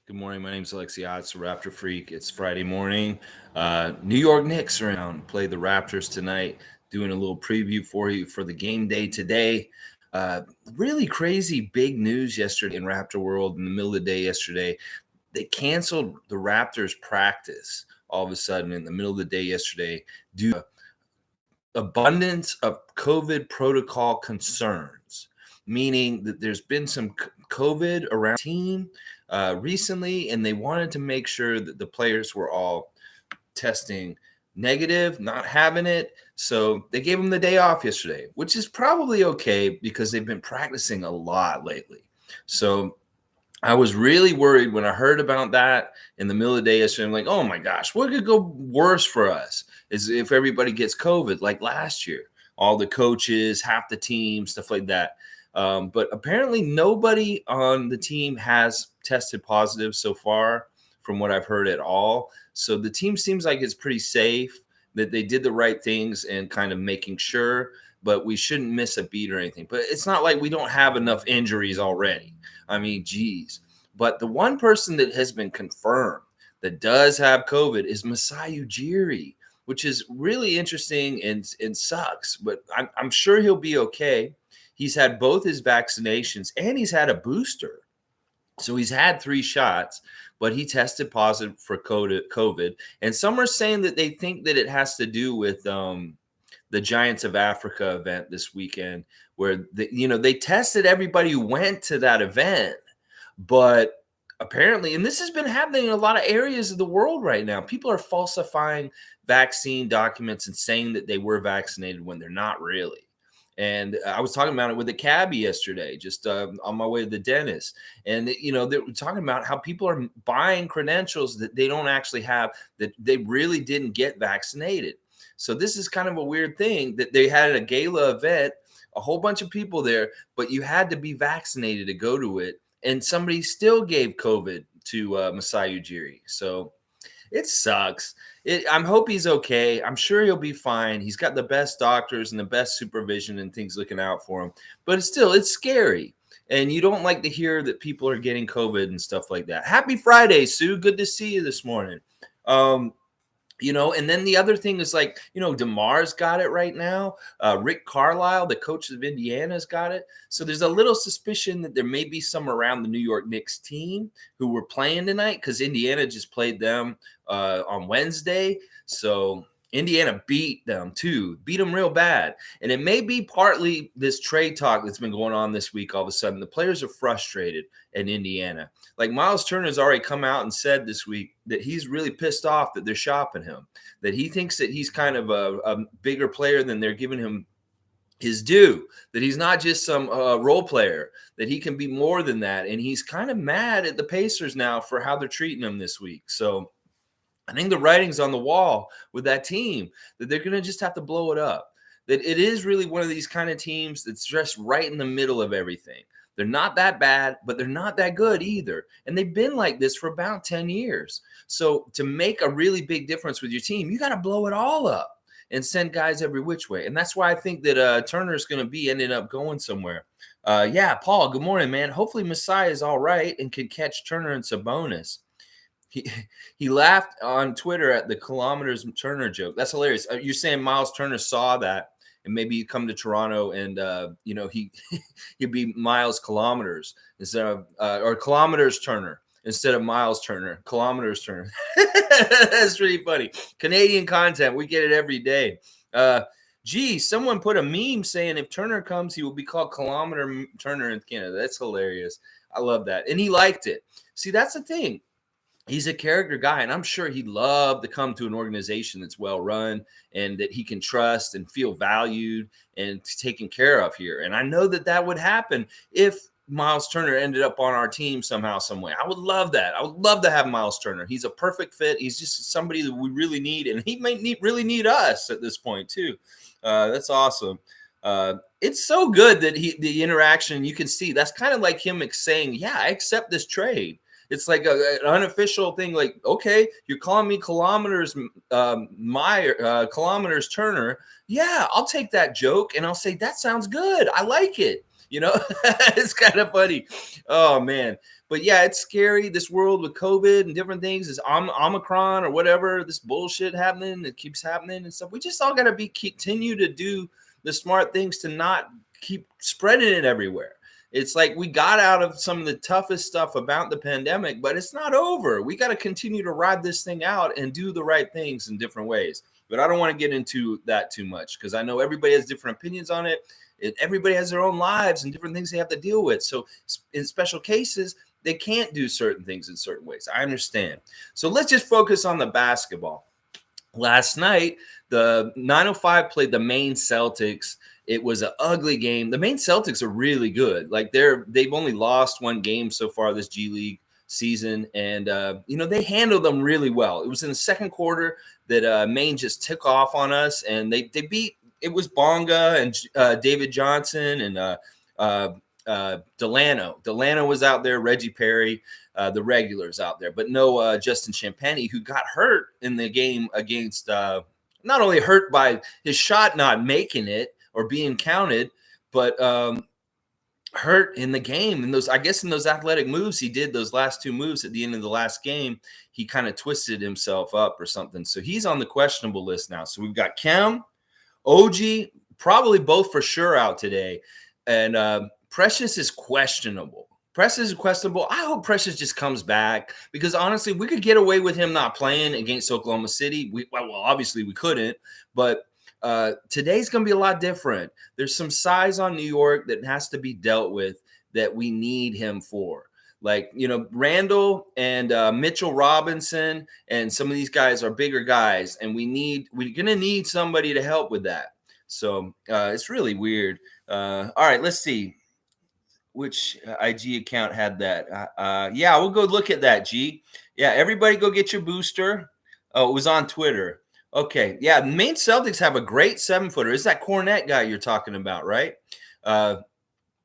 Good morning. My name's Alexi Otts, Raptor Freak. It's Friday morning. New York Knicks are around, play the Raptors tonight. Doing a little preview for you for the game day today. Really crazy big news yesterday in Raptor world in the middle of the day yesterday. They canceled the Raptors practice all of a sudden in the middle of the day yesterday due to abundance of COVID protocol concerns, meaning that there's been some COVID around the team recently, and they wanted to make sure that the players were all testing negative, not having it. So they gave them the day off yesterday, which is probably okay because they've been practicing a lot lately. So I was really worried when I heard about that in the middle of the day yesterday. I'm like, oh my gosh, what could go worse for us is if everybody gets COVID like last year, all the coaches, half the team, stuff like that. But apparently nobody on the team has tested positive so far from what I've heard at all. So the team seems like it's pretty safe, that they did the right things and kind of making sure, but we shouldn't miss a beat or anything. But it's not like we don't have enough injuries already. I mean, geez. But the one person that has been confirmed that does have COVID is Masai Ujiri, which is really interesting and sucks. But I'm sure he'll be okay. He's had both his vaccinations and he's had a booster. So he's had 3 shots, but he tested positive for COVID. And some are saying that they think that it has to do with the Giants of Africa event this weekend, where they tested everybody who went to that event, but apparently, and this has been happening in a lot of areas of the world right now, people are falsifying vaccine documents and saying that they were vaccinated when they're not really. And I was talking about it with a cabbie yesterday, just on my way to the dentist. And, they were talking about how people are buying credentials that they don't actually have, that they really didn't get vaccinated. So this is kind of a weird thing that they had a gala event, a whole bunch of people there, but you had to be vaccinated to go to it. And somebody still gave COVID to Masai Ujiri. So it sucks. I hope he's okay. I'm sure he'll be fine. He's got the best doctors and the best supervision and things looking out for him. But it's scary. And you don't like to hear that people are getting COVID and stuff like that. Happy Friday, Sue. Good to see you this morning. And then the other thing is DeMar's got it right now. Rick Carlisle, the coach of Indiana's got it. So there's a little suspicion that there may be some around the New York Knicks team who were playing tonight because Indiana just played them on Wednesday. So Indiana beat them real bad. And it may be partly this trade talk that's been going on this week. All of a sudden, the players are frustrated in Indiana. Like Miles Turner's already come out and said this week that he's really pissed off that they're shopping him, that he thinks that he's kind of a bigger player than they're giving him his due, that he's not just some role player, that he can be more than that. And he's kind of mad at the Pacers now for how they're treating him this week. So I think the writing's on the wall with that team, that they're going to just have to blow it up, that it is really one of these kind of teams that's just right in the middle of everything. They're not that bad, but they're not that good either. And they've been like this for about 10 years. So to make a really big difference with your team, you got to blow it all up and send guys every which way. And that's why I think that Turner's going to be ending up going somewhere. Paul, good morning, man. Hopefully Masai is all right and can catch Turner and Sabonis. He laughed on Twitter at the kilometers Turner joke. That's hilarious. You're saying Miles Turner saw that and maybe he'd come to Toronto and he'd be Miles Kilometers instead of or Kilometers Turner instead of Miles Turner. Kilometers Turner. That's really funny. Canadian content. We get it every day. Someone put a meme saying if Turner comes, he will be called Kilometer Turner in Canada. That's hilarious. I love that. And he liked it. See, that's the thing. He's a character guy, and I'm sure he'd love to come to an organization that's well run and that he can trust and feel valued and taken care of here. And I know that would happen if Miles Turner ended up on our team somehow, some way. I would love that. I would love to have Miles Turner. He's a perfect fit. He's just somebody that we really need, and he might really need us at this point too. That's awesome. It's so good that the interaction, you can see that's kind of like him saying, yeah, I accept this trade. It's like an unofficial thing. Like, okay, you're calling me Kilometers Kilometers Turner. Yeah, I'll take that joke and I'll say that sounds good. I like it. It's kind of funny. Oh man. But yeah, it's scary. This world with COVID and different things is Omicron or whatever, this bullshit happening. It keeps happening and stuff. We just all got to continue to do the smart things to not keep spreading it everywhere. It's like we got out of some of the toughest stuff about the pandemic, but it's not over. We got to continue to ride this thing out and do the right things in different ways. But I don't want to get into that too much because I know everybody has different opinions on it. Everybody has their own lives and different things they have to deal with. So in special cases, they can't do certain things in certain ways. I understand. So let's just focus on the basketball. Last night, the 905 played the Maine Celtics. It was an ugly game. The Maine Celtics are really good. Like they've only lost one game so far this G League season, and they handled them really well. It was in the second quarter that Maine just took off on us, and they beat. It was Bonga and David Johnson and Delano. Delano was out there. Reggie Perry, the regulars out there, but no Justin Champagny, who got hurt in the game against. Not only hurt by his shot not making it or being counted, but hurt in the game. And I guess in those athletic moves he did, those last two moves at the end of the last game, he kind of twisted himself up or something. So he's on the questionable list now. So we've got Kem, OG, probably both for sure out today. And Precious is questionable. Precious is questionable. I hope Precious just comes back because honestly, we could get away with him not playing against Oklahoma City. Well, obviously we couldn't, but today's going to be a lot different. There's some size on New York that has to be dealt with that we need him for. Like, Randall and Mitchell Robinson and some of these guys are bigger guys, and we're going to need somebody to help with that. So it's really weird. All right, let's see. Which IG account had that? Yeah, we'll go look at that, G. Yeah, everybody go get your booster. Oh, it was on Twitter. Okay, yeah, the Maine Celtics have a great 7-footer. It's that Cornette guy you're talking about, right?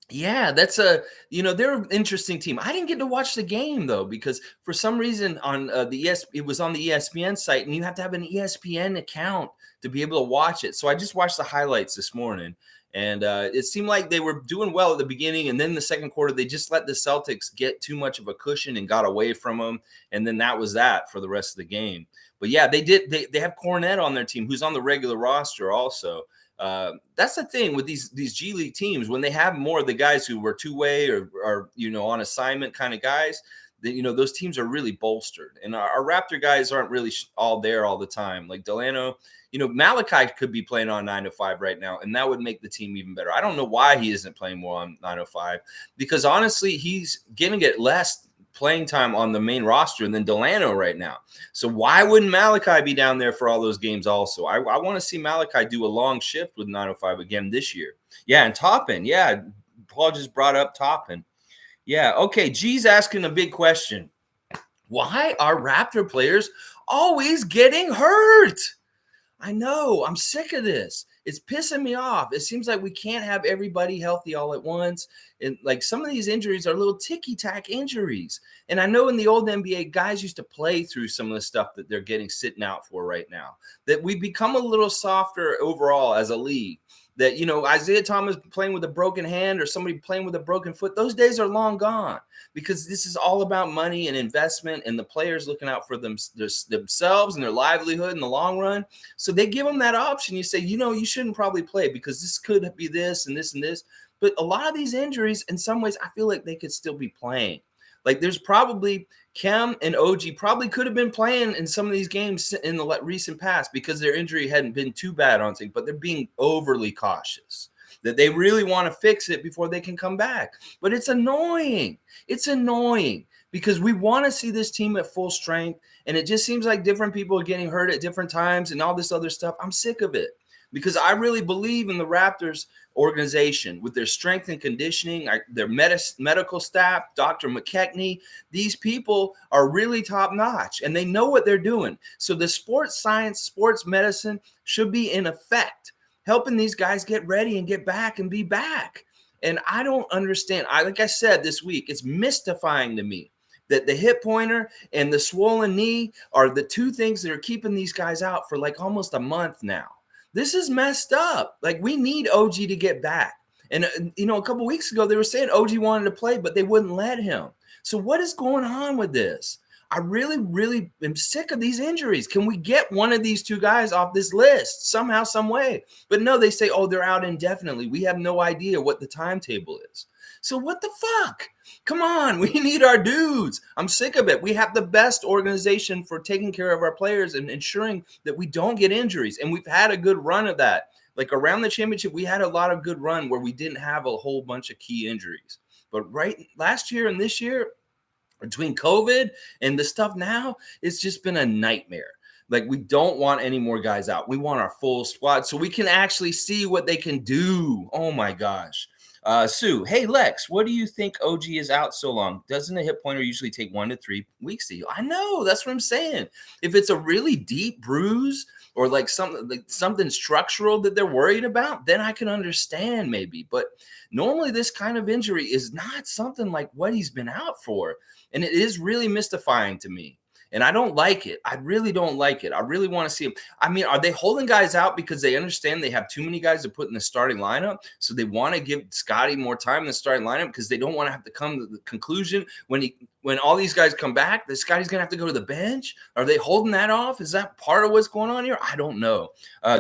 Yeah, that's they're an interesting team. I didn't get to watch the game though because for some reason on it was on the ESPN site, and you have to have an ESPN account to be able to watch it. So I just watched the highlights this morning. And it seemed like they were doing well at the beginning. And then the second quarter, they just let the Celtics get too much of a cushion and got away from them. And then that was that for the rest of the game. But yeah, they did. They have Cornette on their team, who's on the regular roster also. That's the thing with these G League teams. When they have more of the guys who were two-way or on assignment kind of guys, those teams are really bolstered. And our Raptor guys aren't really all there all the time. Like Delano, Malachi could be playing on 905 right now, and that would make the team even better. I don't know why he isn't playing more on 905 because honestly, he's going to get less playing time on the main roster than Delano right now. So why wouldn't Malachi be down there for all those games also? I want to see Malachi do a long shift with 905 again this year. Yeah, and Toppin. Yeah, Paul just brought up Toppin. Yeah, okay, G's asking a big question. Why are Raptor players always getting hurt? I know. I'm sick of this. It's pissing me off. It seems like we can't have everybody healthy all at once. And like some of these injuries are little ticky-tack injuries. And I know in the old NBA, guys used to play through some of the stuff that they're getting sitting out for right now. That we've become a little softer overall as a league. That, Isaiah Thomas playing with a broken hand or somebody playing with a broken foot, those days are long gone because this is all about money and investment and the players looking out for themselves and their livelihood in the long run. So they give them that option. You say, you shouldn't probably play because this could be this and this and this. But a lot of these injuries, in some ways, I feel like they could still be playing. Like there's probably Kem and OG probably could have been playing in some of these games in the recent past because their injury hadn't been too bad on things, but they're being overly cautious that they really want to fix it before they can come back. But it's annoying. It's annoying because we want to see this team at full strength. And it just seems like different people are getting hurt at different times and all this other stuff. I'm sick of it. Because I really believe in the Raptors organization with their strength and conditioning, their medical staff, Dr. McKechnie. These people are really top notch and they know what they're doing. So the sports science, sports medicine should be in effect, helping these guys get ready and get back and be back. And I don't understand. Like I said this week, it's mystifying to me that the hip pointer and the swollen knee are the two things that are keeping these guys out for like almost a month now. This is messed up. Like we need OG to get back. And, a couple weeks ago, they were saying OG wanted to play, but they wouldn't let him. So what is going on with this? I really, really am sick of these injuries. Can we get one of these two guys off this list somehow, some way? But no, they say, oh, they're out indefinitely. We have no idea what the timetable is. So what the fuck? Come on, we need our dudes. I'm sick of it. We have the best organization for taking care of our players and ensuring that we don't get injuries. And we've had a good run of that. Like around the championship, we had a lot of good run where we didn't have a whole bunch of key injuries. But last year and this year, between COVID and the stuff now, it's just been a nightmare. Like, we don't want any more guys out. We want our full squad so we can actually see what they can do. Oh, my gosh. Sue, hey, Lex, what do you think OG is out so long? Doesn't a hip pointer usually take 1 to 3 weeks to heal? I know. That's what I'm saying. If it's a really deep bruise or like something structural that they're worried about, then I can understand maybe. But normally this kind of injury is not something like what he's been out for. And it is really mystifying to me. And I don't like it. I really don't like it. I really want to see him. I mean, are they holding guys out because they understand they have too many guys to put in the starting lineup? So they want to give Scotty more time in the starting lineup because they don't want to have to come to the conclusion when all these guys come back that Scotty's going to have to go to the bench? Are they holding that off? Is that part of what's going on here? I don't know.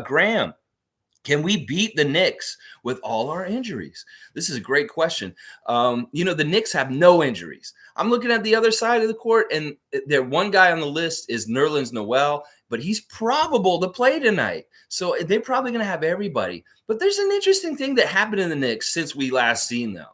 Graham, can we beat the Knicks with all our injuries? This is a great question. The Knicks have no injuries. I'm looking at the other side of the court, and there one guy on the list is Nerlens Noel, but he's probable to play tonight. So they're probably going to have everybody. But there's an interesting thing that happened in the Knicks since we last seen them.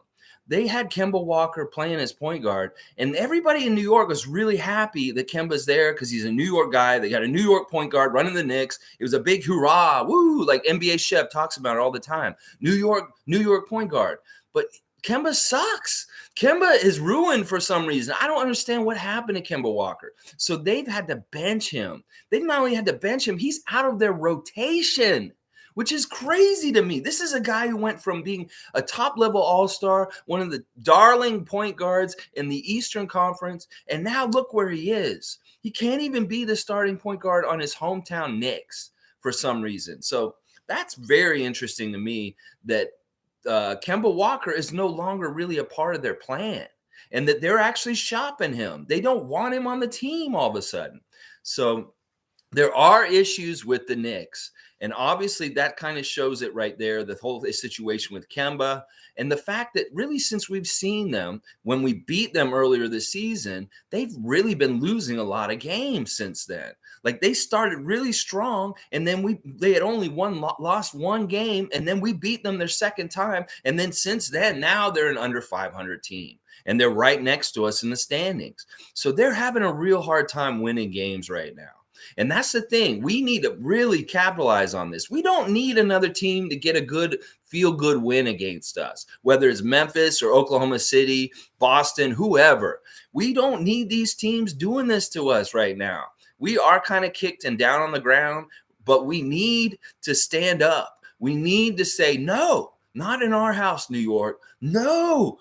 They had Kemba Walker playing as point guard, and everybody in New York was really happy that Kemba's there because he's a New York guy. They got a New York point guard running the Knicks. It was a big hurrah, woo, like NBA Chef talks about it all the time. New York point guard. But Kemba sucks. Kemba is ruined for some reason. I don't understand what happened to Kemba Walker. So they've had to bench him. They've not only had to bench him, he's out of their rotation, which is crazy to me. This is a guy who went from being a top-level all-star, one of the darling point guards in the Eastern Conference, and now look where he is. He can't even be the starting point guard on his hometown Knicks for some reason. So that's very interesting to me that Kemba Walker is no longer really a part of their plan and that they're actually shopping him. They don't want him on the team all of a sudden. So there are issues with the Knicks. And obviously that kind of shows it right there, the whole situation with Kemba and the fact that really since we've seen them, when we beat them earlier this season, they've really been losing a lot of games since then. Like they started really strong and then they had only lost one game and then we beat them their second time. And then since then, now they're an under 500 team and they're right next to us in the standings. So they're having a real hard time winning games right now. And that's the thing. We need to really capitalize on this. We don't need another team to get a good feel-good win against us, whether it's Memphis or Oklahoma City, Boston, whoever. We don't need these teams doing this to us right now. We are kind of kicked and down on the ground, but we need to stand up. We need to say, no, not in our house, New York. No,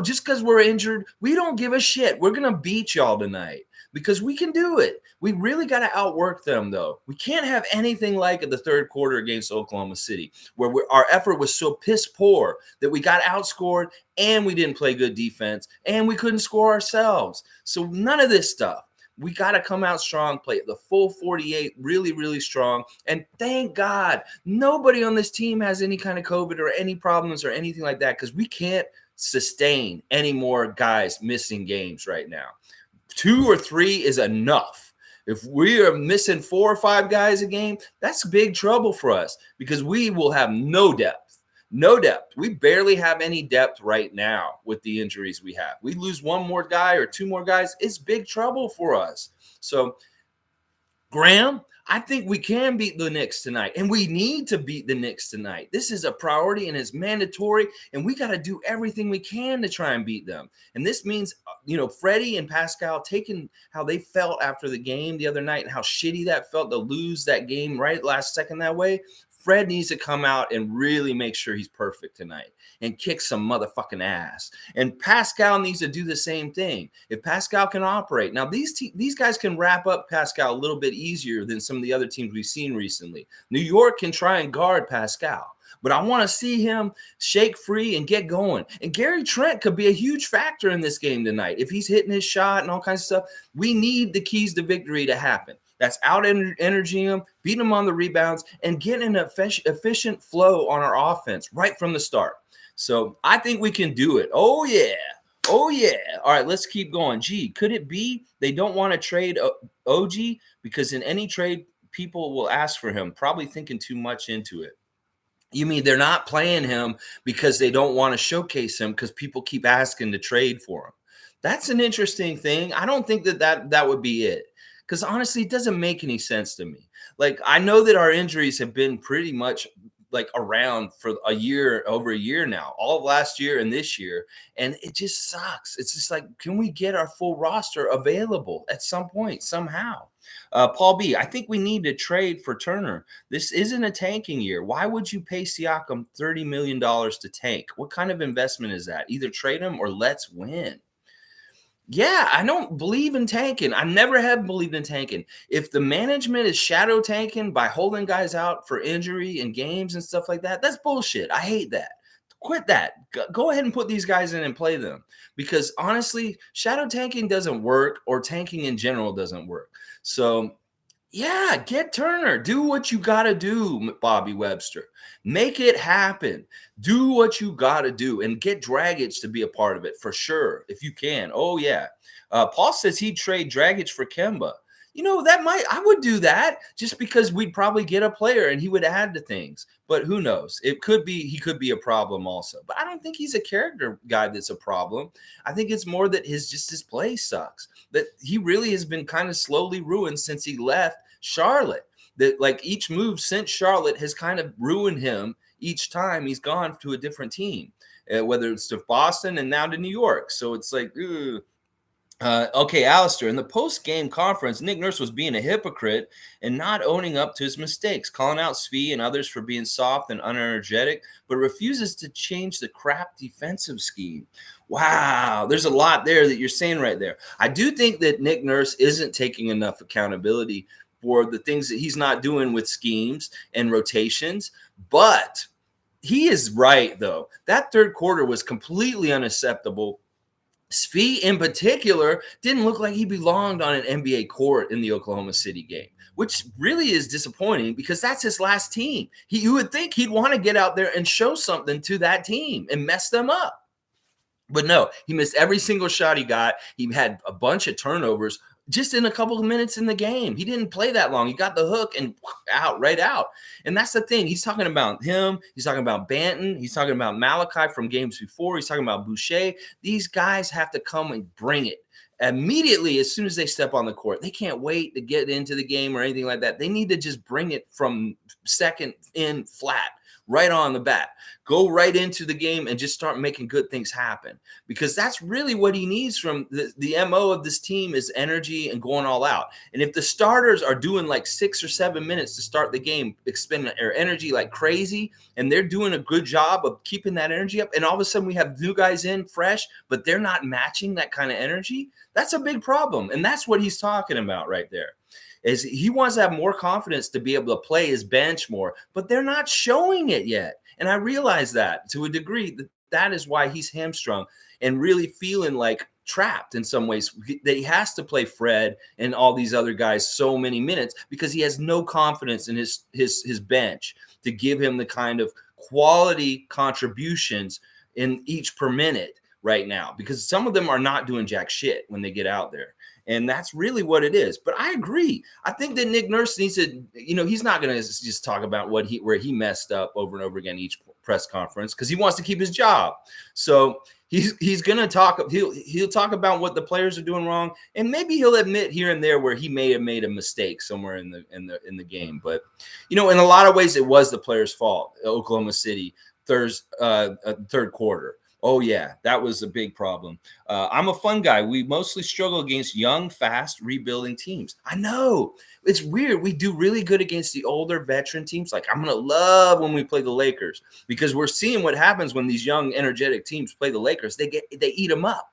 just because we're injured, we don't give a shit. We're going to beat y'all tonight. Because we can do it. We really got to outwork them, though. We can't have anything like the third quarter against Oklahoma City, where our effort was so piss poor that we got outscored and we didn't play good defense and we couldn't score ourselves. So none of this stuff. We got to come out strong, play the full 48, really, really strong. And thank God nobody on this team has any kind of COVID or any problems or anything like that because we can't sustain any more guys missing games right now. 2 or 3 is enough. If we are missing 4 or 5 guys a game, that's big trouble for us because we will have no depth. No depth. We barely have any depth right now with the injuries we have. We lose 1 more guy or 2 more guys, it's big trouble for us. So, Graham, I think we can beat the Knicks tonight, and we need to beat the Knicks tonight. This is a priority, and it's mandatory, and we got to do everything we can to try and beat them. And this means, Freddie and Pascal taking how they felt after the game the other night and how shitty that felt to lose that game right last second that way. Fred needs to come out and really make sure he's perfect tonight and kick some motherfucking ass. And Pascal needs to do the same thing. If Pascal can operate. Now, these guys can wrap up Pascal a little bit easier than some of the other teams we've seen recently. New York can try and guard Pascal, but I want to see him shake free and get going. And Gary Trent could be a huge factor in this game tonight. If he's hitting his shot and all kinds of stuff, we need the keys to victory to happen. That's out energy him, beating him on the rebounds, and getting an efficient flow on our offense right from the start. So I think we can do it. Oh, yeah. Oh, yeah. All right, let's keep going. Gee, could it be they don't want to trade OG? Because in any trade, people will ask for him, probably thinking too much into it. You mean they're not playing him because they don't want to showcase him because people keep asking to trade for him? That's an interesting thing. I don't think that would be it. Because honestly, it doesn't make any sense to me. Like, I know that our injuries have been pretty much like around for over a year now, all of last year and this year. And it just sucks. It's just like, can we get our full roster available at some point, somehow? Paul B, I think we need to trade for Turner. This isn't a tanking year. Why would you pay Siakam $30 million to tank? What kind of investment is that? Either trade him or let's win. Yeah, I don't believe in tanking. I never have believed in tanking. If the management is shadow tanking by holding guys out for injury and games and stuff like that, that's bullshit. I hate that. Quit that. Go ahead and put these guys in and play them. Because honestly, shadow tanking doesn't work, or tanking in general doesn't work. So yeah, get Turner. Do what you got to do, Bobby Webster. Make it happen. Do what you got to do and get Dragic to be a part of it for sure, if you can. Oh, yeah. Paul says he'd trade Dragic for Kemba. You know, I would do that just because we'd probably get a player and he would add to things. But who knows? He could be a problem also. But I don't think he's a character guy that's a problem. I think it's more that his play sucks. That he really has been kind of slowly ruined since he left Charlotte. That like each move since Charlotte has kind of ruined him each time he's gone to a different team, whether it's to Boston and now to New York. So it's like, ugh. Okay, Alistair, in the post-game conference, Nick Nurse was being a hypocrite and not owning up to his mistakes, calling out Svi and others for being soft and unenergetic, but refuses to change the crap defensive scheme. Wow, there's a lot there that you're saying right there. I do think that Nick Nurse isn't taking enough accountability for the things that he's not doing with schemes and rotations, but he is right, though. That third quarter was completely unacceptable. Svi, in particular, didn't look like he belonged on an NBA court in the Oklahoma City game, which really is disappointing because that's his last team. You would think he'd want to get out there and show something to that team and mess them up. But no, he missed every single shot he got. He had a bunch of turnovers just in a couple of minutes in the game. He didn't play that long. He got the hook and right out. And that's the thing. He's talking about him. He's talking about Banton. He's talking about Malachi from games before. He's talking about Boucher. These guys have to come and bring it immediately as soon as they step on the court. They can't wait to get into the game or anything like that. They need to just bring it from second in flat. Right on the bat. Go right into the game and just start making good things happen, because that's really what he needs from the MO of this team is energy and going all out. And if the starters are doing like 6 or 7 minutes to start the game, expending their energy like crazy, and they're doing a good job of keeping that energy up, and all of a sudden we have new guys in fresh, but they're not matching that kind of energy, that's a big problem. And that's what he's talking about right there. Is he wants to have more confidence to be able to play his bench more, but they're not showing it yet. And I realize that to a degree that is why he's hamstrung and really feeling like trapped in some ways. That he has to play Fred and all these other guys so many minutes because he has no confidence in his bench to give him the kind of quality contributions in each per minute right now, because some of them are not doing jack shit when they get out there. And that's really what it is. But I agree. I think that Nick Nurse needs to, he's not going to just talk about where he messed up over and over again each press conference, because he wants to keep his job. So he's going to talk. He'll talk about what the players are doing wrong, and maybe he'll admit here and there where he may have made a mistake somewhere in the game. But in a lot of ways, it was the players' fault. Oklahoma City third quarter. Oh, yeah, that was a big problem. I'm a fun guy. We mostly struggle against young, fast, rebuilding teams. I know. It's weird. We do really good against the older veteran teams. Like, I'm going to love when we play the Lakers because we're seeing what happens when these young, energetic teams play the Lakers. They eat them up.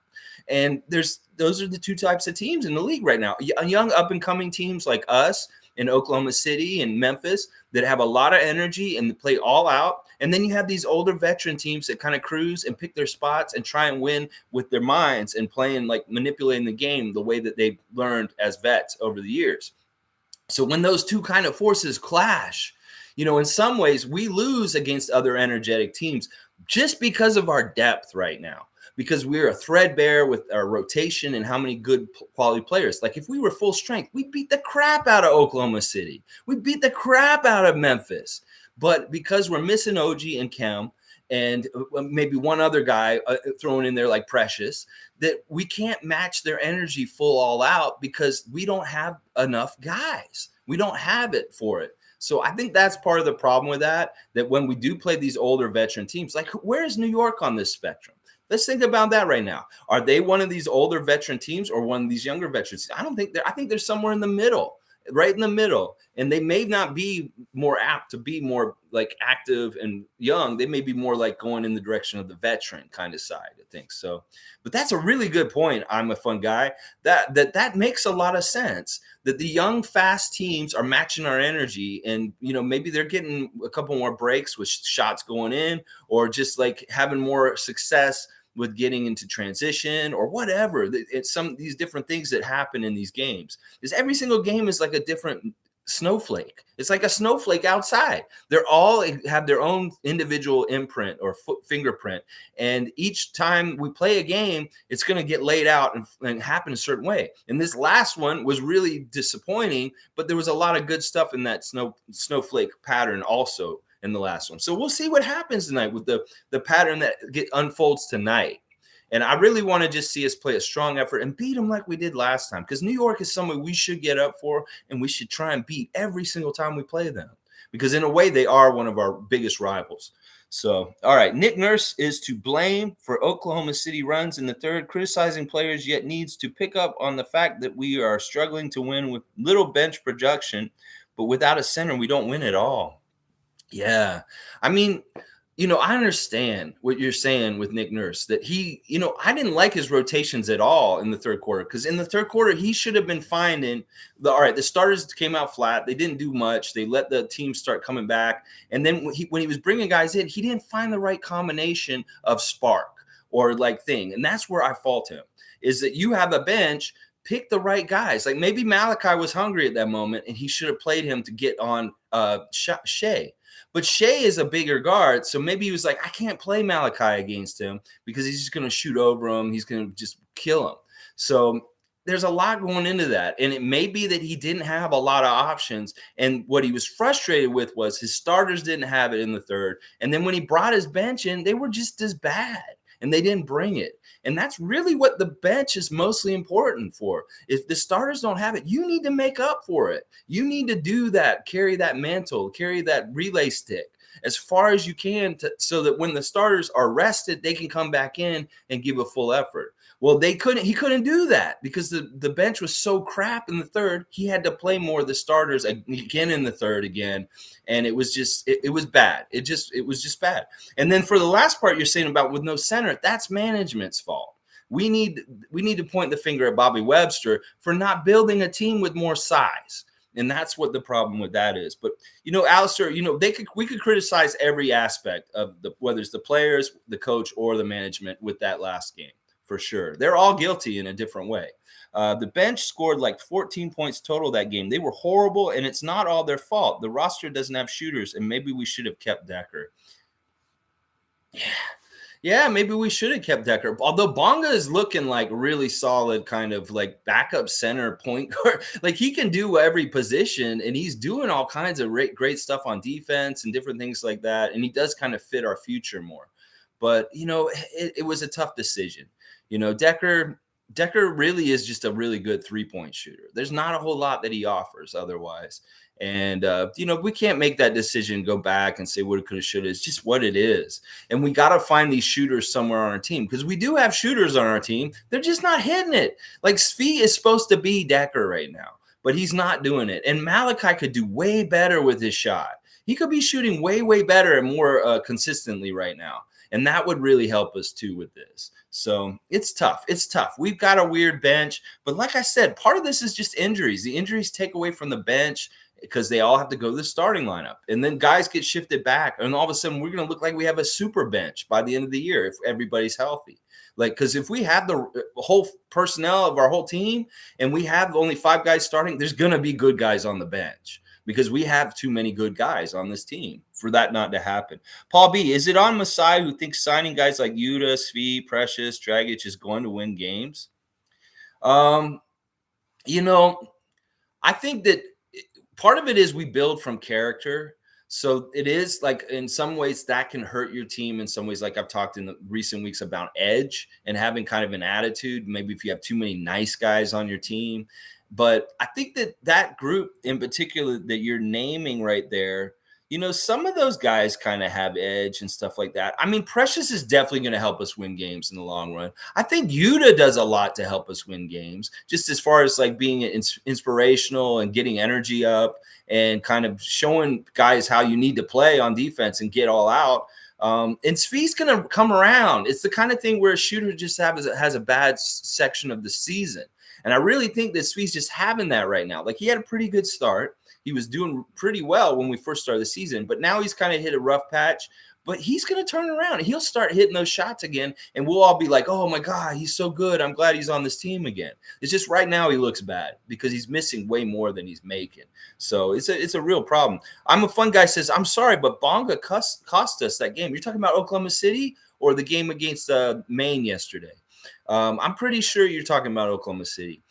And those are the two types of teams in the league right now. Young, up-and-coming teams like us in Oklahoma City and Memphis that have a lot of energy and play all out. And then you have these older veteran teams that kind of cruise and pick their spots and try and win with their minds and playing, like, manipulating the game the way that they've learned as vets over the years. So when those two kind of forces clash, in some ways we lose against other energetic teams just because of our depth right now. Because we're a threadbare with our rotation and how many good quality players. Like, if we were full strength, we'd beat the crap out of Oklahoma City. We'd beat the crap out of Memphis. But because we're missing OG and Kem and maybe one other guy thrown in there like Precious, that we can't match their energy full all out because we don't have enough guys. We don't have it for it. So I think that's part of the problem with that when we do play these older veteran teams, like, where is New York on this spectrum? Let's think about that right now. Are they one of these older veteran teams or one of these younger veterans? I think they're somewhere in the middle, right in the middle. And they may not be more apt to be more like active and young. They may be more like going in the direction of the veteran kind of side of things. So, but that's a really good point. I'm a fun guy. That makes a lot of sense, that the young, fast teams are matching our energy, and maybe they're getting a couple more breaks with shots going in, or just like having more success with getting into transition or whatever. It's some of these different things that happen in these games. Is every single game is like a different snowflake. It's like a snowflake outside. They're all have their own individual imprint or fingerprint. And each time we play a game, it's going to get laid out and happen a certain way. And this last one was really disappointing, but there was a lot of good stuff in that snowflake pattern also in the last one. So we'll see what happens tonight with the pattern that unfolds tonight. And I really want to just see us play a strong effort and beat them like we did last time, because New York is someone we should get up for, and we should try and beat every single time we play them, because in a way they are one of our biggest rivals. So, all right, Nick Nurse is to blame for Oklahoma City runs in the third, criticizing players, yet needs to pick up on the fact that we are struggling to win with little bench production, but without a center, we don't win at all. Yeah, I mean, I understand what you're saying with Nick Nurse, that he, I didn't like his rotations at all in the third quarter, because in the third quarter, he should have been finding the starters came out flat. They didn't do much. They let the team start coming back. And then when he was bringing guys in, he didn't find the right combination of spark or like thing. And that's where I fault him, is that you have a bench, pick the right guys. Like, maybe Malachi was hungry at that moment and he should have played him to get on Shea. But Shea is a bigger guard, so maybe he was like, I can't play Malachi against him because he's just going to shoot over him. He's going to just kill him. So there's a lot going into that. And it may be that he didn't have a lot of options. And what he was frustrated with was his starters didn't have it in the third. And then when he brought his bench in, they were just as bad, and they didn't bring it. And that's really what the bench is mostly important for. If the starters don't have it, you need to make up for it. You need to do that, carry that mantle, carry that relay stick as far as you can, so that when the starters are rested, they can come back in and give a full effort. Well, he couldn't do that because the bench was so crap in the third. He had to play more of the starters again in the third again. And it was just, it was bad. It was just bad. And then for the last part you're saying about with no center, that's management's fault. We need to point the finger at Bobby Webster for not building a team with more size. And that's what the problem with that is. But, Alistair, we could criticize every aspect of whether it's the players, the coach, or the management with that last game. For sure. They're all guilty in a different way. The bench scored like 14 points total that game. They were horrible, and it's not all their fault. The roster doesn't have shooters, and maybe we should have kept Decker. Yeah, maybe we should have kept Decker. Although Bonga is looking like really solid kind of like backup center point guard. Like, he can do every position, and he's doing all kinds of great stuff on defense and different things like that, and he does kind of fit our future more. But, it was a tough decision. Decker, Decker really is just a really good three-point shooter. There's not a whole lot that he offers otherwise. And, we can't make that decision, go back and say what it could have, should have. It's just what it is. And we got to find these shooters somewhere on our team because we do have shooters on our team. They're just not hitting it. Like Svi is supposed to be Decker right now, but he's not doing it. And Malachi could do way better with his shot. He could be shooting way, way better and more consistently right now. And that would really help us too with this. So it's tough. It's tough. We've got a weird bench. But like I said, part of this is just injuries. The injuries take away from the bench because they all have to go to the starting lineup. And then guys get shifted back. And all of a sudden, we're going to look like we have a super bench by the end of the year if everybody's healthy. Like, because if we have the whole personnel of our whole team and we have only 5 guys starting, there's going to be good guys on the bench because we have too many good guys on this team for that not to happen. Paul B., is it on Masai who thinks signing guys like Yuta, Svi, Precious, Dragic is going to win games? I think that part of it is we build from character. So it is like in some ways that can hurt your team in some ways, like I've talked in the recent weeks about edge and having kind of an attitude, maybe if you have too many nice guys on your team. But I think that group in particular that you're naming right there, some of those guys kind of have edge and stuff like that. I mean, Precious is definitely going to help us win games in the long run. I think Yuta does a lot to help us win games, just as far as like being inspirational and getting energy up and kind of showing guys how you need to play on defense and get all out. And Svi's going to come around. It's the kind of thing where a shooter just has a bad section of the season. And I really think that Svi's just having that right now. Like he had a pretty good start. He was doing pretty well when we first started the season, but now he's kind of hit a rough patch. But he's going to turn around. He'll start hitting those shots again, and we'll all be like, oh, my God, he's so good. I'm glad he's on this team again. It's just right now he looks bad because he's missing way more than he's making. So it's a real problem. I'm a fun guy says, I'm sorry, but Bonga cost us that game. You're talking about Oklahoma City or the game against Maine yesterday? I'm pretty sure you're talking about Oklahoma City.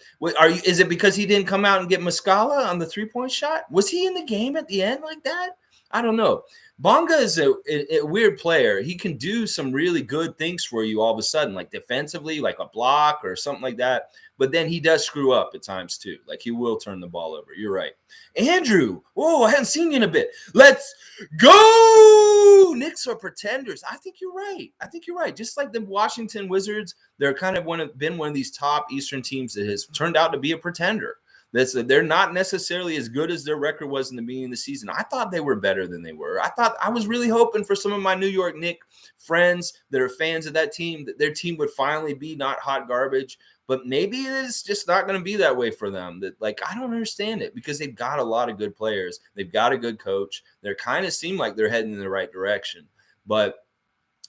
Is it because he didn't come out and get Muscala on the 3-point shot? Was he in the game at the end like that? I don't know. Bonga is a weird player. He can do some really good things for you all of a sudden, like defensively, like a block or something like that. But then he does screw up at times too. Like he will turn the ball over. You're right. Andrew, whoa, I haven't seen you in a bit. Let's go. Knicks are pretenders. I think you're right. Just like the Washington Wizards, they're kind of been one of these top Eastern teams that has turned out to be a pretender. They're not necessarily as good as their record was in the beginning of the season. I thought they were better than they were. I was really hoping for some of my New York Knicks friends that are fans of that team, that their team would finally be not hot garbage. But maybe it's just not going to be that way for them. I don't understand it because they've got a lot of good players. They've got a good coach. They kind of seem like they're heading in the right direction. But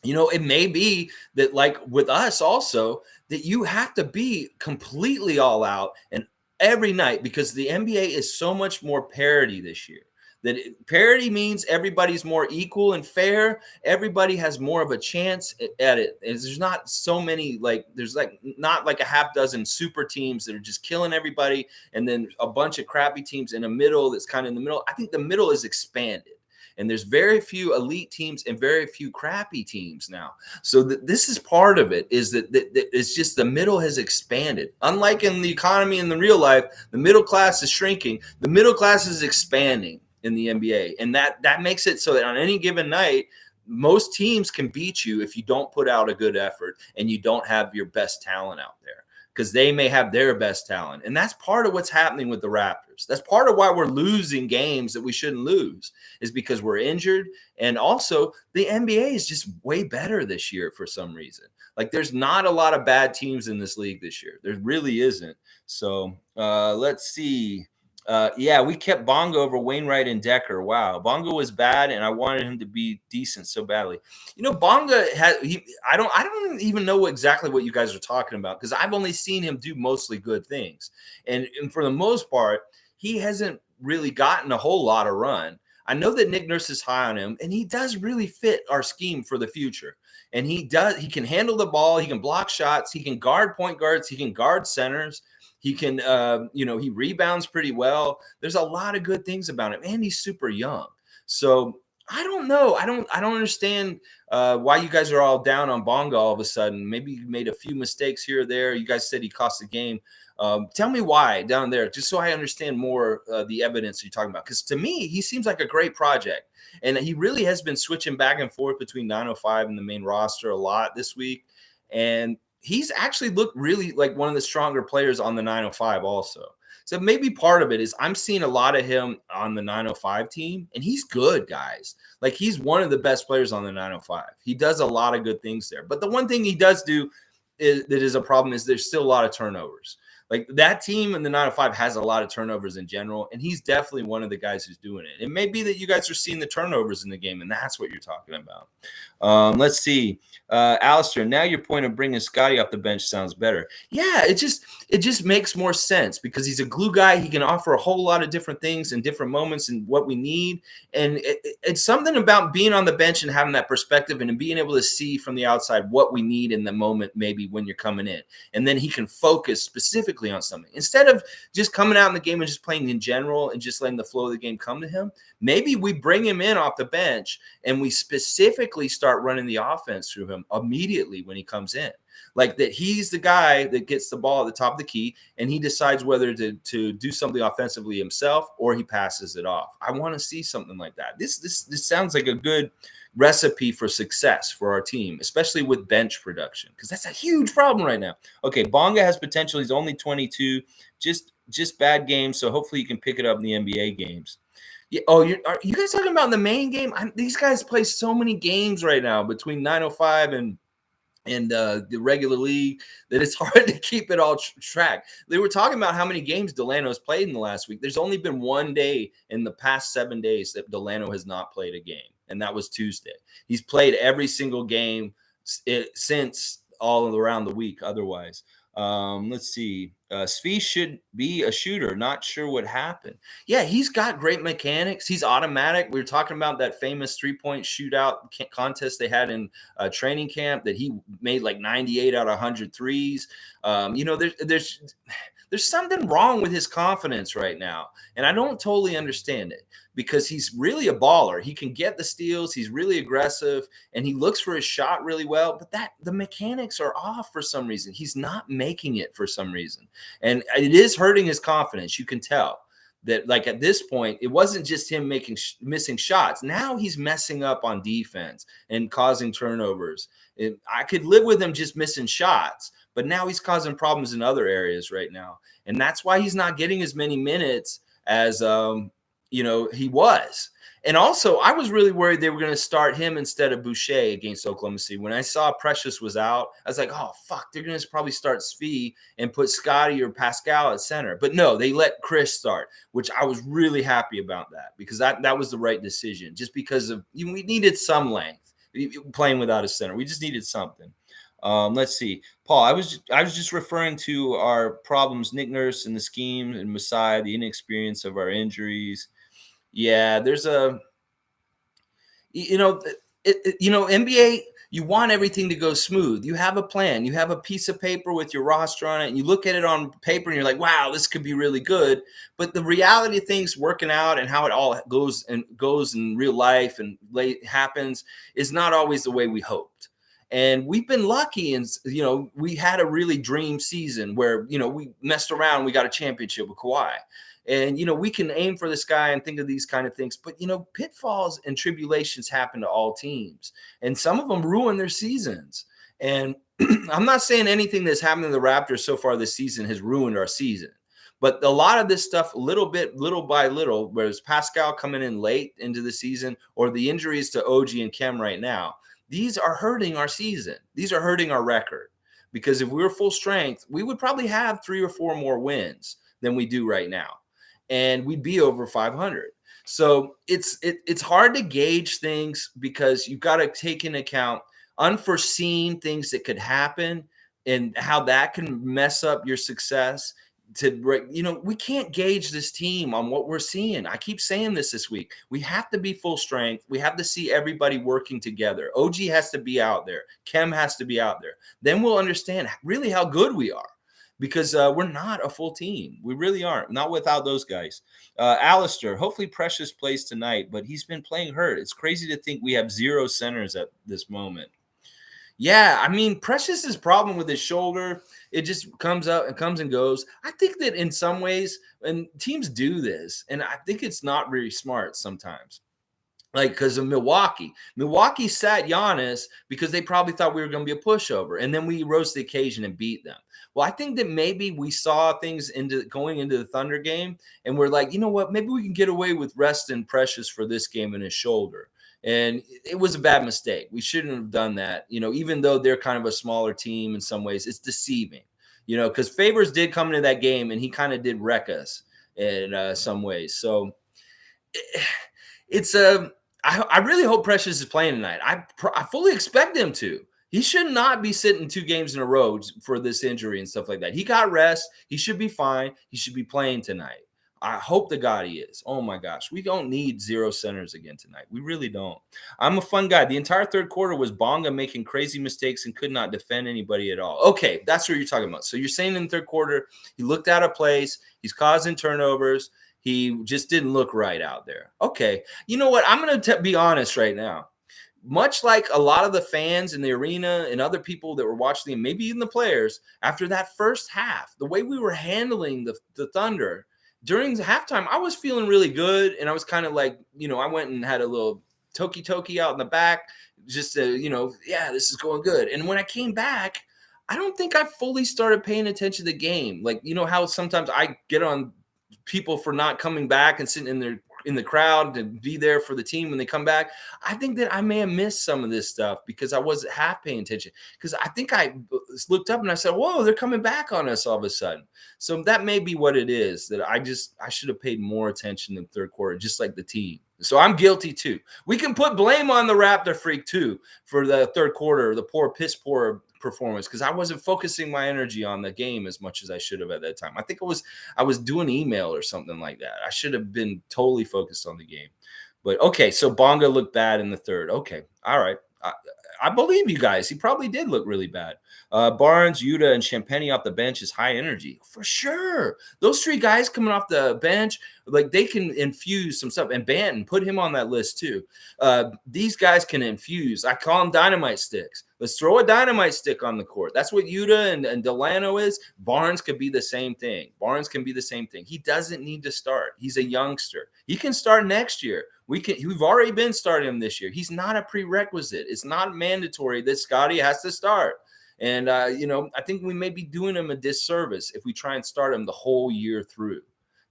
it may be that like with us also that you have to be completely all out and every night because the NBA is so much more parity this year. Parity means everybody's more equal and fair. Everybody has more of a chance at it. And there's not so many, there's not like a half dozen super teams that are just killing everybody. And then a bunch of crappy teams in the middle that's kind of in the middle. I think the middle is expanded. And there's very few elite teams and very few crappy teams now. So this is part of it, is that it's just the middle has expanded. Unlike in the economy in the real life, the middle class is shrinking. The middle class is expanding in the NBA. And that makes it so that on any given night, most teams can beat you if you don't put out a good effort and you don't have your best talent out there. Because they may have their best talent. And that's part of what's happening with the Raptors. That's part of why we're losing games that we shouldn't lose, is because we're injured. And also, the NBA is just way better this year for some reason. Like, there's not a lot of bad teams in this league this year. There really isn't. So, let's see. We kept Bonga over Wainwright and Decker. Wow. Bonga was bad, and I wanted him to be decent so badly. Bonga I don't even know exactly what you guys are talking about because I've only seen him do mostly good things. And for the most part, he hasn't really gotten a whole lot of run. I know that Nick Nurse is high on him, and he does really fit our scheme for the future. And he can handle the ball. He can block shots. He can guard point guards. He can guard centers. He can, he rebounds pretty well. There's a lot of good things about him, and he's super young. So I don't know. I don't understand why you guys are all down on Bonga all of a sudden. Maybe you made a few mistakes here or there. You guys said he cost the game. Tell me why down there, just so I understand more the evidence you're talking about. Because to me, he seems like a great project, and he really has been switching back and forth between 905 and the main roster a lot this week, and he's actually looked really like one of the stronger players on the 905 also. So maybe part of it is I'm seeing a lot of him on the 905 team, and he's good, guys. Like, he's one of the best players on the 905. He does a lot of good things there. But the one thing he does do that is a problem is there's still a lot of turnovers. Like, that team in the 905 has a lot of turnovers in general, and he's definitely one of the guys who's doing it. It may be that you guys are seeing the turnovers in the game, and that's what you're talking about. Let's see. Alistair, now your point of bringing Scotty off the bench sounds better. Yeah, it just makes more sense because he's a glue guy. He can offer a whole lot of different things in different moments and what we need. And it's something about being on the bench and having that perspective and being able to see from the outside what we need in the moment, maybe when you're coming in. And then he can focus specifically on something. Instead of just coming out in the game and just playing in general and just letting the flow of the game come to him, maybe we bring him in off the bench and we specifically start running the offense through him immediately when he comes in. Like that he's the guy that gets the ball at the top of the key and he decides whether to do something offensively himself or he passes it off. I want to see something like that. This sounds like a good recipe for success for our team, especially with bench production, because that's a huge problem right now. Okay, Bonga has potential. He's only 22, just bad games, so hopefully he can pick it up in the NBA games. Yeah. Oh, are you guys talking about the main game? These guys play so many games right now between 905 and the regular league that it's hard to keep it all track. They were talking about how many games Delano's played in the last week. There's only been one day in the past 7 days that Delano has not played a game, and that was Tuesday. He's played every single game since all around the week otherwise. Let's see. Svi should be a shooter. Not sure what happened. Yeah, he's got great mechanics. He's automatic. We were talking about that famous three-point shootout contest they had in training camp that he made like 98 out of 100 threes. There's something wrong with his confidence right now, and I don't totally understand it because he's really a baller. He can get the steals. He's really aggressive, and he looks for his shot really well, but the mechanics are off for some reason. He's not making it for some reason, and it is hurting his confidence. You can tell that, like, at this point, it wasn't just him missing shots. Now he's messing up on defense and causing turnovers. I could live with him just missing shots, but now he's causing problems in other areas right now. And that's why he's not getting as many minutes as, he was. And also, I was really worried they were going to start him instead of Boucher against Oklahoma City. When I saw Precious was out, I was like, oh, fuck, they're going to probably start Svi and put Scotty or Pascal at center. But no, they let Chris start, which I was really happy about that because that was the right decision just because we needed some length playing without a center. We just needed something. Let's see. Paul, I was just referring to our problems, Nick Nurse and the scheme and Masai, the inexperience of our injuries. Yeah, there's NBA, you want everything to go smooth. You have a plan. You have a piece of paper with your roster on it, and you look at it on paper, and you're like, wow, this could be really good. But the reality of things working out and how it all goes in real life and happens is not always the way we hoped. And we've been lucky, and we had a really dream season where we messed around. We got a championship with Kawhi, and we can aim for the sky and think of these kind of things. But pitfalls and tribulations happen to all teams, and some of them ruin their seasons. And I'm not saying anything that's happened to the Raptors so far this season has ruined our season, but a lot of this stuff, little by little, whereas Pascal coming in late into the season, or the injuries to OG and Kem right now. These are hurting our season. These are hurting our record because if we were full strength, we would probably have 3 or 4 more wins than we do right now, and we'd be over 500. So it's hard to gauge things because you've got to take into account unforeseen things that could happen and how that can mess up your success. We can't gauge this team on what we're seeing. I keep saying this week. We have to be full strength. We have to see everybody working together. OG has to be out there. Kem has to be out there. Then we'll understand really how good we are. because we're not a full team. We really aren't. Not without those guys. Alistair, hopefully Precious plays tonight, but he's been playing hurt. It's crazy to think we have 0 centers at this moment. Yeah, I mean, Precious's problem with his shoulder, it just comes up and comes and goes. I think that in some ways, and teams do this, and I think it's not very smart sometimes. Like, because of Milwaukee sat Giannis because they probably thought we were going to be a pushover, and then we rose to the occasion and beat them. Well, I think that maybe we saw things going into the Thunder game, and we're like, you know what? Maybe we can get away with resting Precious for this game in his shoulder. And it was a bad mistake. We shouldn't have done that. Even though they're kind of a smaller team in some ways, it's deceiving. Because Favors did come into that game, and he kind of did wreck us in some ways. So it's a. I really hope Precious is playing tonight. I fully expect him to. He should not be sitting 2 games in a row for this injury and stuff like that. He got rest. He should be fine. He should be playing tonight. I hope to God he is. Oh, my gosh. We don't need 0 centers again tonight. We really don't. I'm a fun guy. The entire third quarter was Bonga making crazy mistakes and could not defend anybody at all. Okay, that's what you're talking about. So you're saying in the third quarter, he looked out of place. He's causing turnovers. He just didn't look right out there. Okay. You know what? I'm going to be honest right now. Much like a lot of the fans in the arena and other people that were watching them, maybe even the players, after that first half, the way we were handling the Thunder during the halftime, I was feeling really good. And I was kind of like, I went and had a little toki out in the back just to, yeah, this is going good. And when I came back, I don't think I fully started paying attention to the game. Like, how sometimes I get on people for not coming back and sitting in the crowd to be there for the team when they come back. I think that I may have missed some of this stuff because I wasn't half paying attention. Because I think I looked up and I said, whoa, they're coming back on us all of a sudden. So that may be what it is, that I should have paid more attention in the third quarter, just like the team. So I'm guilty too. We can put blame on the Raptor Freak too for the third quarter, the piss poor performance, because I wasn't focusing my energy on the game as much as I should have at that time. I think I was doing email or something like that. I should have been totally focused on the game. But okay, so Bonga looked bad in the third. Okay, all right. I believe you guys. He probably did look really bad. Barnes, Yuta, and Champagny off the bench is high energy. For sure. Those 3 guys coming off the bench, like they can infuse some stuff. And Banton, put him on that list too. These guys can infuse. I call them dynamite sticks. Let's throw a dynamite stick on the court. That's what Yuta and Delano is. Barnes could be the same thing. He doesn't need to start. He's a youngster. He can start next year. We've already been starting him this year. He's not a prerequisite. It's not mandatory that Scotty has to start. And, I think we may be doing him a disservice if we try and start him the whole year through.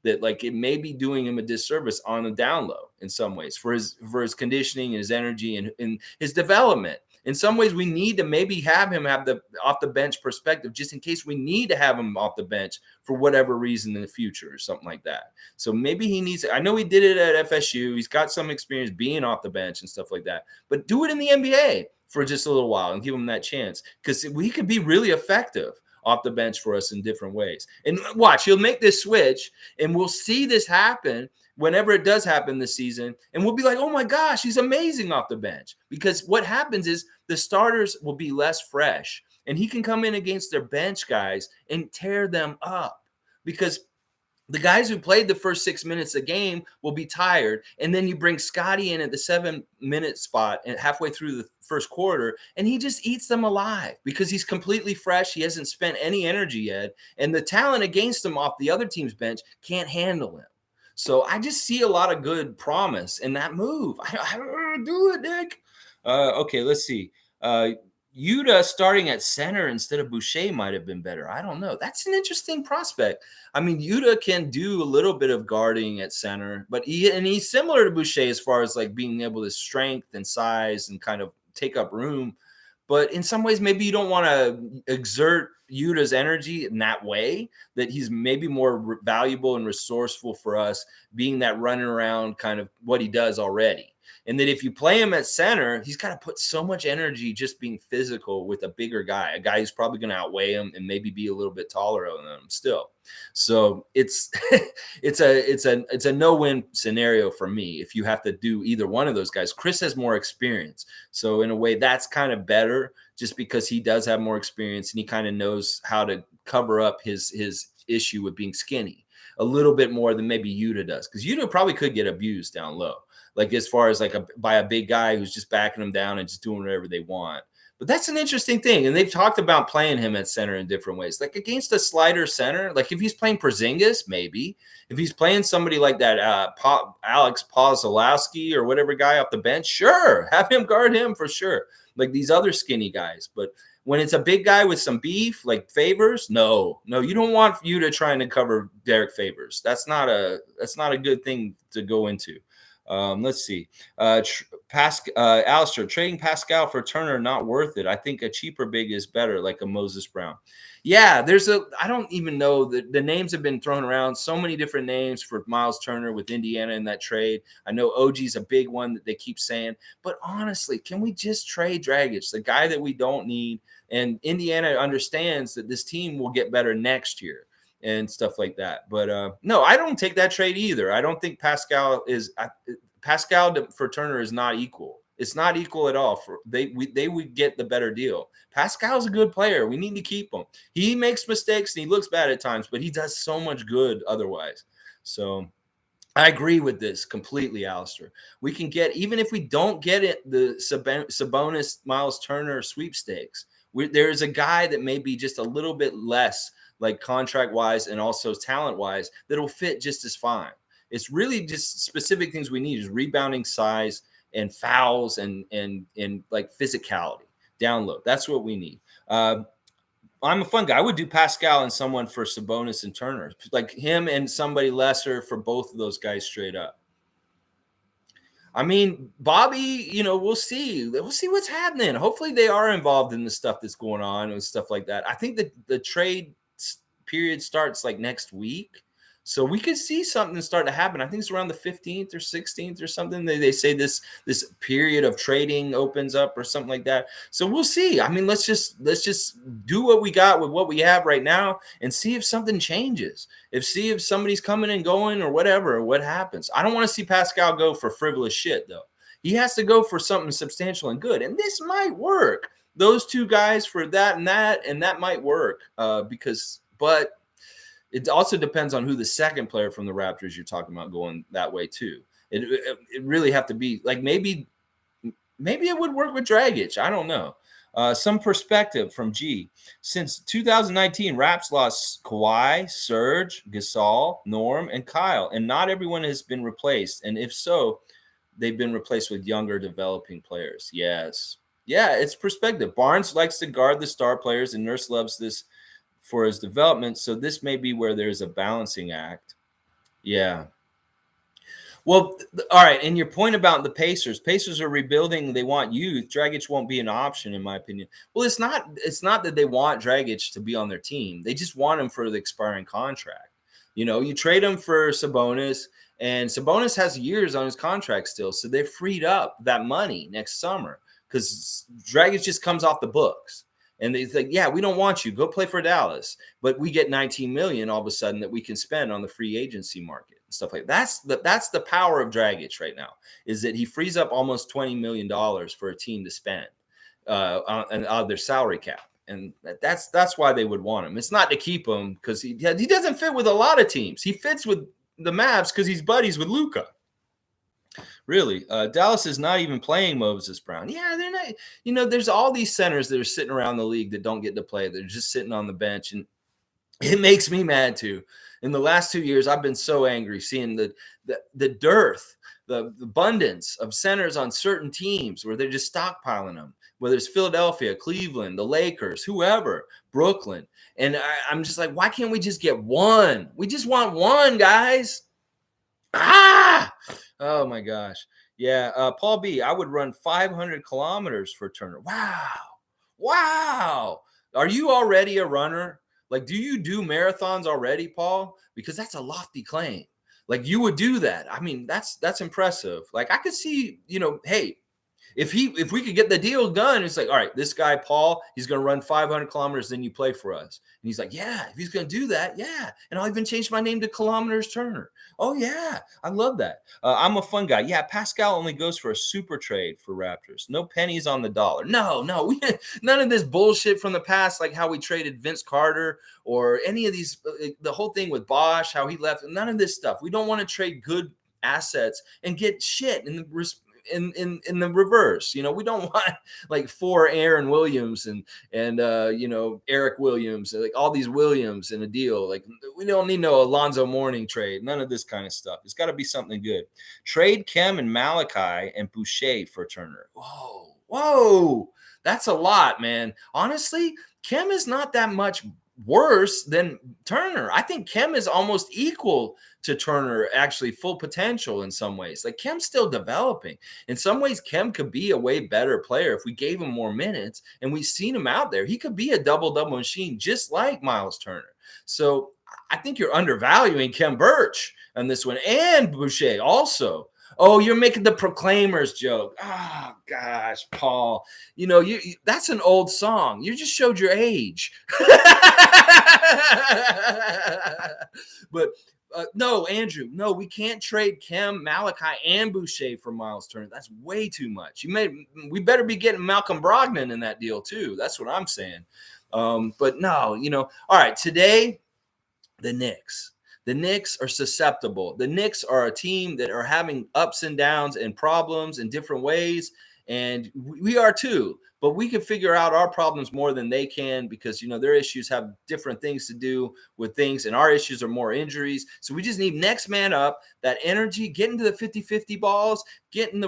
That, like, it may be doing him a disservice on the down low in some ways for his conditioning and his energy and his development. In some ways, we need to maybe have him have the off the bench perspective, just in case we need to have him off the bench for whatever reason in the future or something like that. So maybe he needs. I know he did it at FSU. He's got some experience being off the bench and stuff like that. But do it in the NBA for just a little while and give him that chance, because we could be really effective off the bench for us in different ways. And watch, he'll make this switch, and we'll see this happen whenever it does happen this season. And we'll be like, oh my gosh, he's amazing off the bench. Because what happens is the starters will be less fresh, and he can come in against their bench guys and tear them up, because the guys who played the first 6 minutes of the game will be tired. And then you bring Scotty in at the 7-minute spot and halfway through the first quarter, and he just eats them alive because he's completely fresh. He hasn't spent any energy yet. And the talent against him off the other team's bench can't handle him. So I just see a lot of good promise in that move. I don't do it, Nick. Okay, let's see. Yuta starting at center instead of Boucher might have been better. I don't know. That's an interesting prospect. I mean, Yuta can do a little bit of guarding at center, but he's similar to Boucher as far as like being able to strength and size and kind of take up room. But in some ways, maybe you don't want to exert Yuta's energy in that way, that he's maybe more valuable and resourceful for us, being that running around kind of what he does already. And that if you play him at center, he's got to put so much energy just being physical with a bigger guy, a guy who's probably going to outweigh him and maybe be a little bit taller than him still. So it's a no-win scenario for me if you have to do either one of those guys. Chris has more experience. So in a way, that's kind of better just because he does have more experience and he kind of knows how to cover up his issue with being skinny a little bit more than maybe Yuta does, because Yuta probably could get abused down low, like as far as like by a big guy who's just backing him down and just doing whatever they want. But that's an interesting thing, and they've talked about playing him at center in different ways, like against a slider center. Like if he's playing Porzingis, maybe if he's playing somebody like that, Alex Pozolowski or whatever guy off the bench, sure, have him guard him for sure, like these other skinny guys. But when it's a big guy with some beef, like Favors, no, you don't want you to trying to cover Derek Favors. That's not a good thing to go into. Let's see. Alistair, trading Pascal for Turner, not worth it. I think a cheaper big is better, like a Moses Brown. Yeah, I don't even know, the names have been thrown around, so many different names for Miles Turner with Indiana in that trade. I know OG's a big one that they keep saying, but honestly, can we just trade Dragic, the guy that we don't need? And Indiana understands that this team will get better next year and stuff like that. But no, I don't take that trade either. I don't think Pascal for Turner is not equal. It's not equal at all. They would get the better deal. Pascal's a good player. We need to keep him. He makes mistakes and he looks bad at times, but he does so much good otherwise. So I agree with this completely, Alistair. We can get, even if we don't get it, the Sabonis Miles Turner sweepstakes, there's a guy that may be just a little bit less, like contract wise and also talent wise, that'll fit just as fine. It's really just specific things we need is rebounding, size, and fouls, and like physicality down low. That's what we need. I'm a fun guy. I would do Pascal and someone for Sabonis and Turner, like him and somebody lesser for both of those guys straight up. I mean, Bobby, we'll see. We'll see what's happening. Hopefully they are involved in the stuff that's going on and stuff like that. I think that the trade period starts like next week. So we could see something start to happen. I think it's around the 15th or 16th or something. They say this period of trading opens up or something like that. So we'll see. I mean, let's just do what we got with what we have right now and see if something changes. See if somebody's coming and going or whatever, or what happens. I don't want to see Pascal go for frivolous shit, though. He has to go for something substantial and good. And this might work. Those two guys for that, and that might work but it also depends on who the second player from the Raptors you're talking about going that way too. It really have to be like, maybe it would work with Dragic. I don't know. Some perspective from G. Since 2019, Raps lost Kawhi, Serge, Gasol, Norm, and Kyle, and not everyone has been replaced. And if so, they've been replaced with younger developing players. Yes. Yeah, it's perspective. Barnes likes to guard the star players, and Nurse loves this for his development. So this may be where there's a balancing act. Yeah. Well, all right. And your point about the Pacers are rebuilding. They want youth. Dragic won't be an option, in my opinion. Well, it's not that they want Dragic to be on their team. They just want him for the expiring contract. You trade him for Sabonis, and Sabonis has years on his contract still. So they freed up that money next summer because Dragic just comes off the books. And they think, yeah, we don't want you. Go play for Dallas. But we get $19 million all of a sudden that we can spend on the free agency market and stuff like that. That's the power of Dragic right now, is that he frees up almost $20 million for a team to spend out of their salary cap. And that's why they would want him. It's not to keep him because he doesn't fit with a lot of teams. He fits with the Mavs because he's buddies with Luka. Really, Dallas is not even playing Moses Brown. Yeah, they're not. There's all these centers that are sitting around the league that don't get to play. They're just sitting on the bench, and it makes me mad too. In the last 2 years, I've been so angry seeing the dearth, the abundance of centers on certain teams where they're just stockpiling them. Whether it's Philadelphia, Cleveland, the Lakers, whoever, Brooklyn, and I'm just like, why can't we just get one? We just want one, guys. Oh my gosh. Yeah. Paul B, I would run 500 kilometers for Turner. Wow. Are you already a runner? Like, do you do marathons already, Paul? Because that's a lofty claim. Like, you would do that. I mean, that's impressive. Like, I could see, hey, If we could get the deal done, it's like, all right, this guy, Paul, he's going to run 500 kilometers, then you play for us. And he's like, yeah, if he's going to do that, yeah. And I'll even change my name to Kilometers Turner. Oh, yeah, I love that. I'm a fun guy. Yeah, Pascal only goes for a super trade for Raptors. No pennies on the dollar. No, none of this bullshit from the past, like how we traded Vince Carter or any of these, the whole thing with Bosch, how he left. None of this stuff. We don't want to trade good assets and get shit in the reverse. We don't want like 4 Aaron Williams and Eric Williams, like all these Williams in a deal. Like, we don't need no Alonzo Mourning trade. None of this kind of stuff. It's got to be something good. Trade Kem and Malachi and Boucher for Turner. Whoa, that's a lot, man. Honestly, Kem is not that much worse than Turner. I think Kem is almost equal to Turner, actually full potential in some ways. Like, Kem's still developing. In some ways, Kem could be a way better player if we gave him more minutes, and we've seen him out there. He could be a double-double machine just like Miles Turner. So I think you're undervaluing Kem Birch on this one, and Boucher also. Oh, you're making the Proclaimers joke. Oh, gosh, Paul. That's an old song. You just showed your age. But no, Andrew, no, we can't trade Kem, Malachi, and Boucher for Miles Turner. That's way too much. We better be getting Malcolm Brogdon in that deal too. That's what I'm saying. But no, all right, today, the Knicks. The Knicks are susceptible. The Knicks are a team that are having ups and downs and problems in different ways. And we are too. But we can figure out our problems more than they can because, their issues have different things to do with things. And our issues are more injuries. So we just need next man up, that energy, get into the 50-50 balls, getting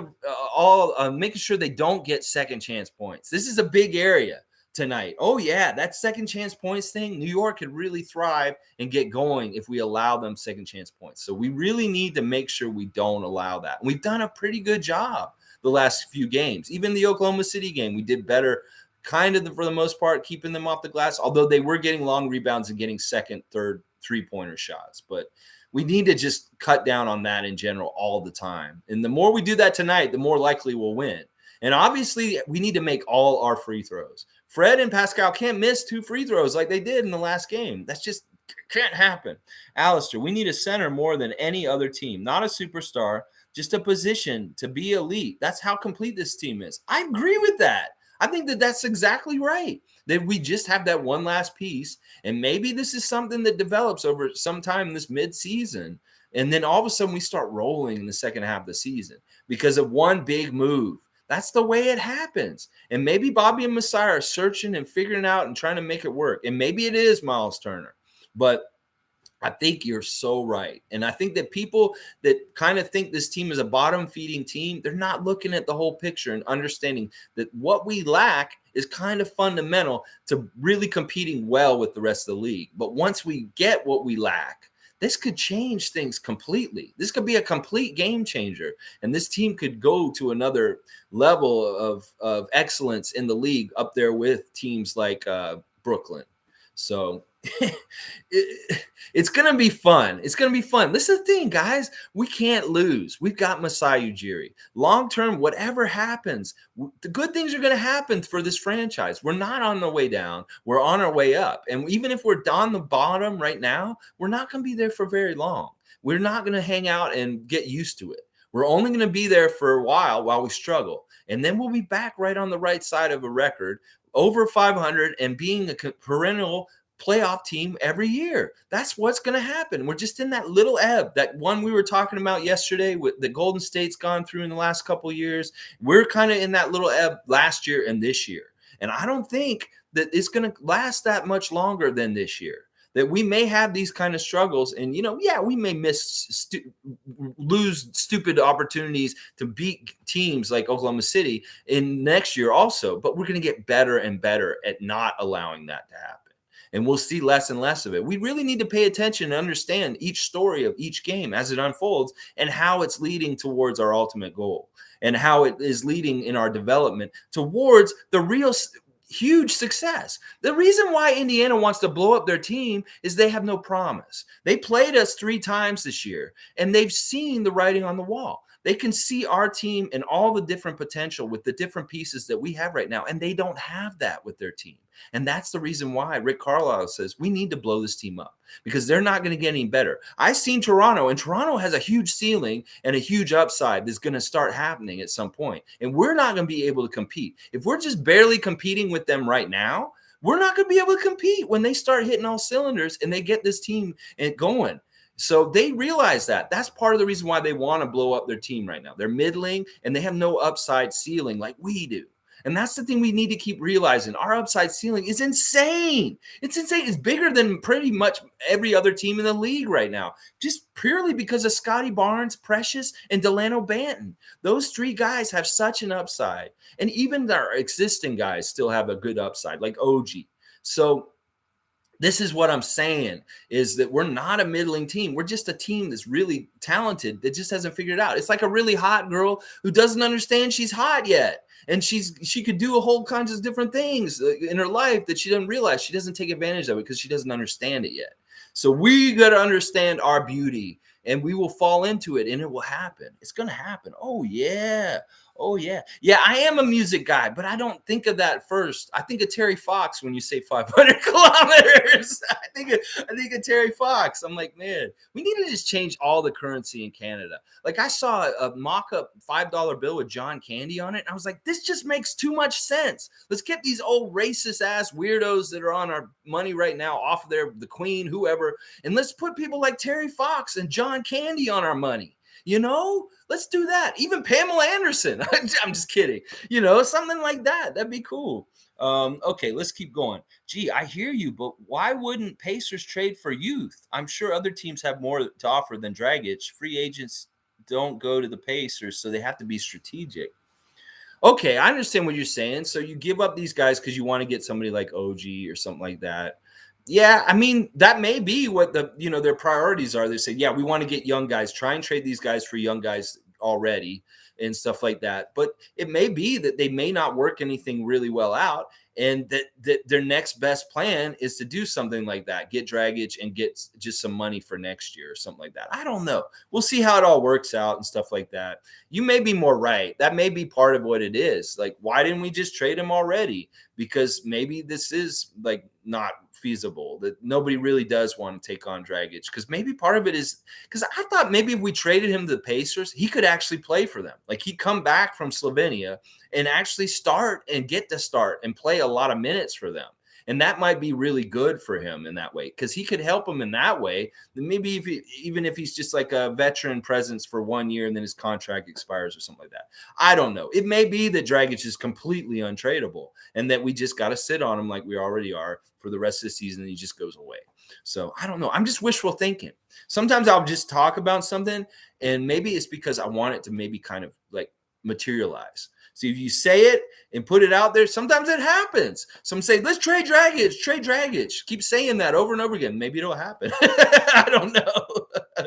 making sure they don't get second chance points. This is a big area tonight. Oh, yeah, that second chance points thing, New York could really thrive and get going if we allow them second chance points. So we really need to make sure we don't allow that. And we've done a pretty good job the last few games. Even the Oklahoma City game, we did better for the most part, keeping them off the glass, although they were getting long rebounds and getting second, third, three-pointer shots. But we need to just cut down on that in general all the time. And the more we do that tonight, the more likely we'll win. And obviously, we need to make all our free throws. Fred and Pascal can't miss 2 free throws like they did in the last game. That's just can't happen. Alistair, we need a center more than any other team. Not a superstar, just a position to be elite. That's how complete this team is. I agree with that. I think that's exactly right. That we just have that one last piece. And maybe this is something that develops over some time this midseason. And then all of a sudden we start rolling in the second half of the season because of one big move. That's the way it happens. And maybe Bobby and Masai are searching and figuring out and trying to make it work. And maybe it is Miles Turner. But I think you're so right. And I think that people that kind of think this team is a bottom-feeding team, they're not looking at the whole picture and understanding that what we lack is kind of fundamental to really competing well with the rest of the league. But once we get what we lack, this could change things completely. This could be a complete game changer. And this team could go to another level of excellence in the league up there with teams like Brooklyn. So it's going to be fun. It's going to be fun. This is the thing, guys. We can't lose. We've got Masai Ujiri. Long-term, whatever happens, the good things are going to happen for this franchise. We're not on the way down. We're on our way up. And even if we're on the bottom right now, we're not going to be there for very long. We're not going to hang out and get used to it. We're only going to be there for a while we struggle. And then we'll be back right on the right side of a record, over 500 and being a perennial playoff team every year. That's what's going to happen. We're just in that little ebb, that one we were talking about yesterday with the Golden State's gone through in the last couple of years. We're kind of in that little ebb last year and this year. And I don't think that it's going to last that much longer than this year. That we may have these kind of struggles and, we may lose stupid opportunities to beat teams like Oklahoma City in next year also, but we're going to get better and better at not allowing that to happen. And we'll see less and less of it. We really need to pay attention and understand each story of each game as it unfolds and how it's leading towards our ultimate goal and how it is leading in our development towards the real – huge success. The reason why Indiana wants to blow up their team is they have no promise. They played us 3 times this year, and they've seen the writing on the wall. They can see our team and all the different potential with the different pieces that we have right now, and they don't have that with their team. And that's the reason why Rick Carlisle says we need to blow this team up because they're not going to get any better. I've seen Toronto, and Toronto has a huge ceiling and a huge upside that's going to start happening at some point. And we're not going to be able to compete. If we're just barely competing with them right now, we're not going to be able to compete when they start hitting all cylinders and they get this team going. So they realize that. That's part of the reason why they want to blow up their team right now. They're middling and they have no upside ceiling like we do. And that's the thing we need to keep realizing. Our upside ceiling is insane. It's insane. It's bigger than pretty much every other team in the league right now, just purely because of Scotty Barnes, Precious, and Delano Banton. Those 3 guys have such an upside. And even our existing guys still have a good upside, like OG. So this is what I'm saying is that we're not a middling team. We're just a team that's really talented that just hasn't figured it out. It's like a really hot girl who doesn't understand she's hot yet. And she could do a whole kinds of different things in her life that she doesn't realize. She doesn't take advantage of it because she doesn't understand it yet. So we got to understand our beauty and we will fall into it and it will happen. It's going to happen. Oh, yeah. Oh, yeah. Yeah, I am a music guy, but I don't think of that first. I think of Terry Fox when you say 500 kilometers. I think of Terry Fox. I'm like, man, we need to just change all the currency in Canada. Like I saw a mock-up $5 bill with John Candy on it, and I was like, this just makes too much sense. Let's get these old racist-ass weirdos that are on our money right now off of the Queen, whoever, and let's put people like Terry Fox and John Candy on our money. Let's do that. Even Pamela Anderson. I'm just kidding. Something like that. That'd be cool. Okay, let's keep going. Gee, I hear you, but why wouldn't Pacers trade for youth? I'm sure other teams have more to offer than Dragic. Free agents don't go to the Pacers, so they have to be strategic. Okay, I understand what you're saying. So you give up these guys because you want to get somebody like OG or something like that. Yeah, I mean, that may be what their priorities are. They say, yeah, we want to get young guys, try and trade these guys for young guys already and stuff like that. But it may be that they may not work anything really well out and that their next best plan is to do something like that, get Dragic and get just some money for next year or something like that. I don't know. We'll see how it all works out and stuff like that. You may be more right. That may be part of what it is. Like, why didn't we just trade him already? Because maybe this is like not feasible, that nobody really does want to take on Dragic, because maybe part of it is because I thought maybe if we traded him to the Pacers, he could actually play for them. Like he'd come back from Slovenia and actually start and get to start and play a lot of minutes for them. And that might be really good for him in that way, because he could help him in that way. Then maybe even if he's just like a veteran presence for 1 year and then his contract expires or something like that. I don't know. It may be that Dragic is completely untradeable and that we just got to sit on him like we already are for the rest of the season and he just goes away. So I don't know. I'm just wishful thinking. Sometimes I'll just talk about something and maybe it's because I want it to maybe kind of like materialize. So if you say it and put it out there, sometimes it happens. Some say, let's trade Dragic. Keep saying that over and over again. Maybe it'll happen. I don't know.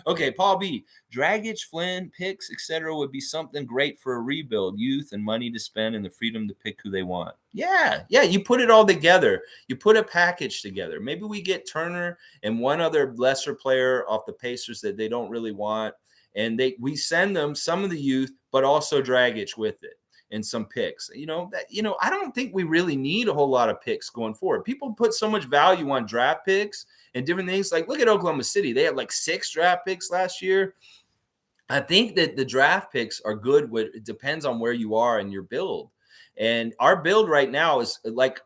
Okay, Paul B. Dragic, Flynn, picks, etc. would be something great for a rebuild. Youth and money to spend and the freedom to pick who they want. Yeah, you put it all together. You put a package together. Maybe we get Turner and one other lesser player off the Pacers that they don't really want. And we send them some of the youth, but also Dragic with it and some picks. I don't think we really need a whole lot of picks going forward. People put so much value on draft picks and different things. Like, look at Oklahoma City. They had like 6 draft picks last year. I think that the draft picks are good. It depends on where you are in your build. And our build right now is like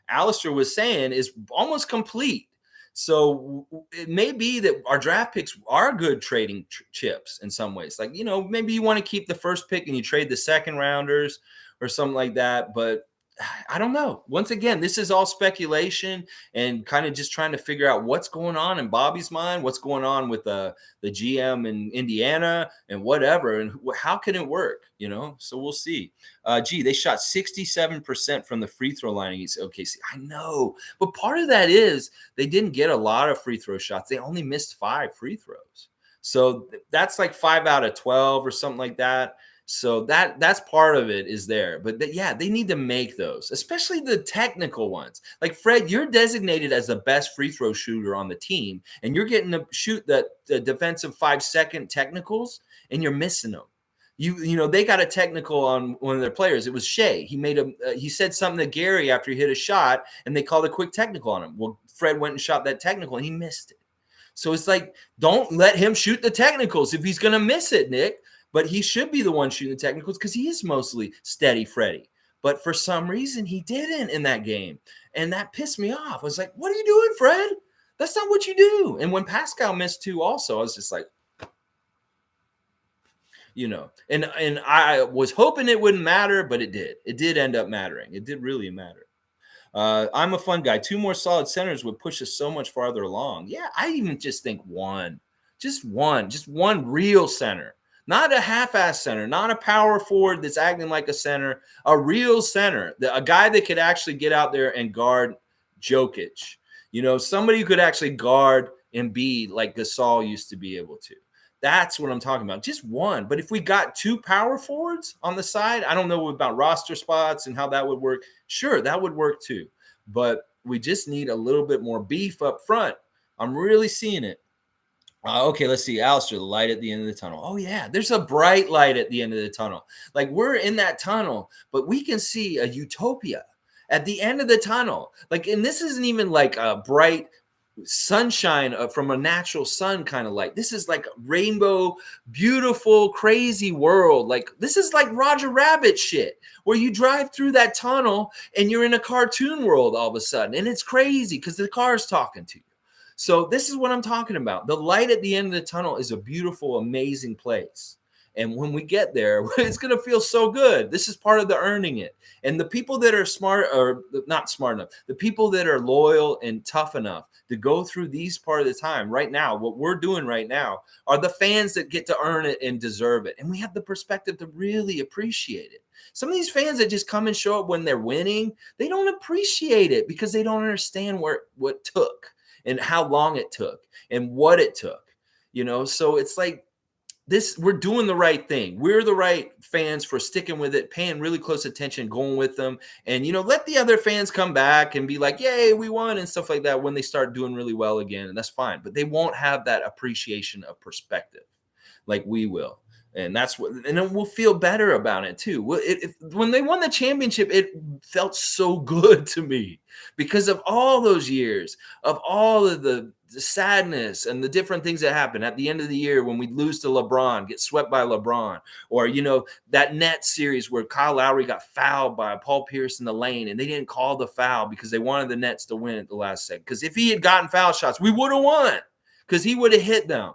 Alistair was saying, is almost complete. So it may be that our draft picks are good trading chips in some ways. Like, maybe you want to keep the first pick and you trade the second rounders or something like that. But I don't know. Once again, this is all speculation and kind of just trying to figure out what's going on in Bobby's mind, what's going on with the GM in Indiana and whatever, and how can it work, So we'll see. They shot 67% from the free throw line against OKC. I know, but part of that is they didn't get a lot of free throw shots. They only missed 5 free throws. So that's like 5 out of 12 or something like that. So that's part of it is there. But they need to make those, especially the technical ones. Like Fred, you're designated as the best free throw shooter on the team, and you're getting to shoot the defensive 5-second technicals, and you're missing them. You know, they got a technical on one of their players. It was Shea. He said something to Gary after he hit a shot, and they called a quick technical on him. Well, Fred went and shot that technical, and he missed it. So it's like, don't let him shoot the technicals if he's going to miss it, Nick. But he should be the one shooting the technicals because he is mostly steady Freddie. But for some reason, he didn't in that game. And that pissed me off. I was like, what are you doing, Fred? That's not what you do. And when Pascal missed too also, I was just like, you know, and I was hoping it wouldn't matter, but it did. It did end up mattering. It did really matter. I'm a fun guy. 2 more solid centers would push us so much farther along. Yeah, I even just think just one real center, not a half-ass center, not a power forward that's acting like a center, a real center, a guy that could actually get out there and guard Jokic. You know, somebody who could actually guard Embiid like Gasol used to be able to. That's what I'm talking about. Just one. But if we got 2 power forwards on the side, I don't know about roster spots and how that would work. Sure, that would work too. But we just need a little bit more beef up front. I'm really seeing it. Okay, let's see. Alistair, the light at the end of the tunnel. Oh, yeah, there's a bright light at the end of the tunnel. Like, we're in that tunnel, but we can see a utopia at the end of the tunnel. Like, and this isn't even like a bright sunshine from a natural sun kind of light. This is like a rainbow, beautiful, crazy world. Like, this is like Roger Rabbit shit, where you drive through that tunnel and you're in a cartoon world all of a sudden. And it's crazy because the car is talking to you. So this is what I'm talking about. The light at the end of the tunnel is a beautiful, amazing place. And when we get there, it's going to feel so good. This is part of the earning it. And the people that are smart, or not smart enough, the people that are loyal and tough enough to go through these part of the time right now, what we're doing right now, are the fans that get to earn it and deserve it. And we have the perspective to really appreciate it. Some of these fans that just come and show up when they're winning, they don't appreciate it because they don't understand what took and how long it took and what it took. You know, so it's like, we're doing the right thing. We're the right fans for sticking with it, paying really close attention, going with them. And, you know, let the other fans come back and be like, yay, we won and stuff like that when they start doing really well again. And that's fine. But they won't have that appreciation of perspective like we will. And that's what, and then we'll feel better about it too. When they won the championship, it felt so good to me because of all those years of all of the sadness and the different things that happen at the end of the year when we lose to LeBron, get swept by LeBron, or, you know, that Nets series where Kyle Lowry got fouled by Paul Pierce in the lane and they didn't call the foul because they wanted the Nets to win at the last second. Because if he had gotten foul shots, we would have won because he would have hit them.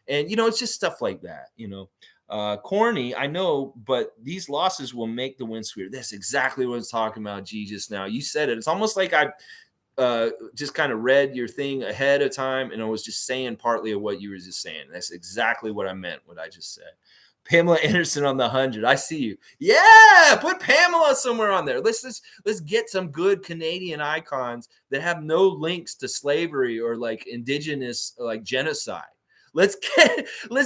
And, you know, it's just stuff like that, you know. Corny, I know, but these losses will make the win sweeter. That's exactly what I was talking about, G, just now. You said it. It's almost like I just kind of read your thing ahead of time, and I was just saying partly of what you were just saying. That's exactly what I meant, what I just said. Pamela Anderson on the 100. I see you. Yeah, put Pamela somewhere on there. Let's get some good Canadian icons that have no links to slavery or like indigenous like genocide. Let's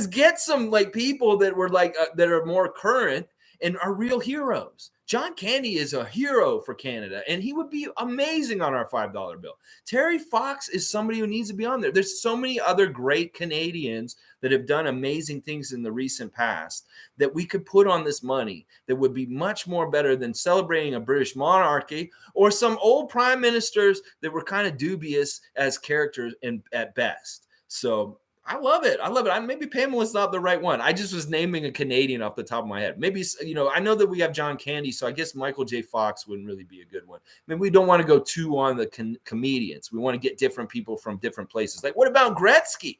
get some like people that were like that are more current and are real heroes. John Candy is a hero for Canada, and he would be amazing on our $5 bill. Terry Fox is somebody who needs to be on there. There's so many other great Canadians that have done amazing things in the recent past that we could put on this money that would be much more better than celebrating a British monarchy or some old prime ministers that were kind of dubious as characters at best. So I love it. Maybe Pamela's not the right one. I just was naming a Canadian off the top of my head. Maybe, you know, I know that we have John Candy, so I guess Michael J. Fox wouldn't really be a good one. I mean, we don't want to go too on the comedians. We want to get different people from different places. Like, what about Gretzky?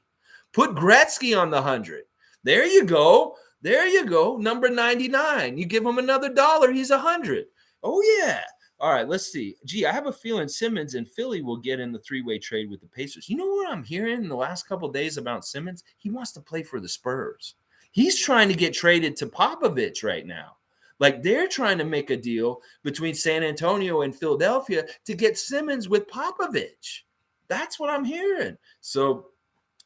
Put Gretzky on the 100. There you go. Number 99. You give him another $1, he's 100. Oh, yeah. All right, let's see. Gee, I have a feeling Simmons and Philly will get in the 3-way trade with the Pacers. You know what I'm hearing in the last couple of days about Simmons? He wants to play for the Spurs. He's trying to get traded to Popovich right now. Like, they're trying to make a deal between San Antonio and Philadelphia to get Simmons with Popovich. That's what I'm hearing. So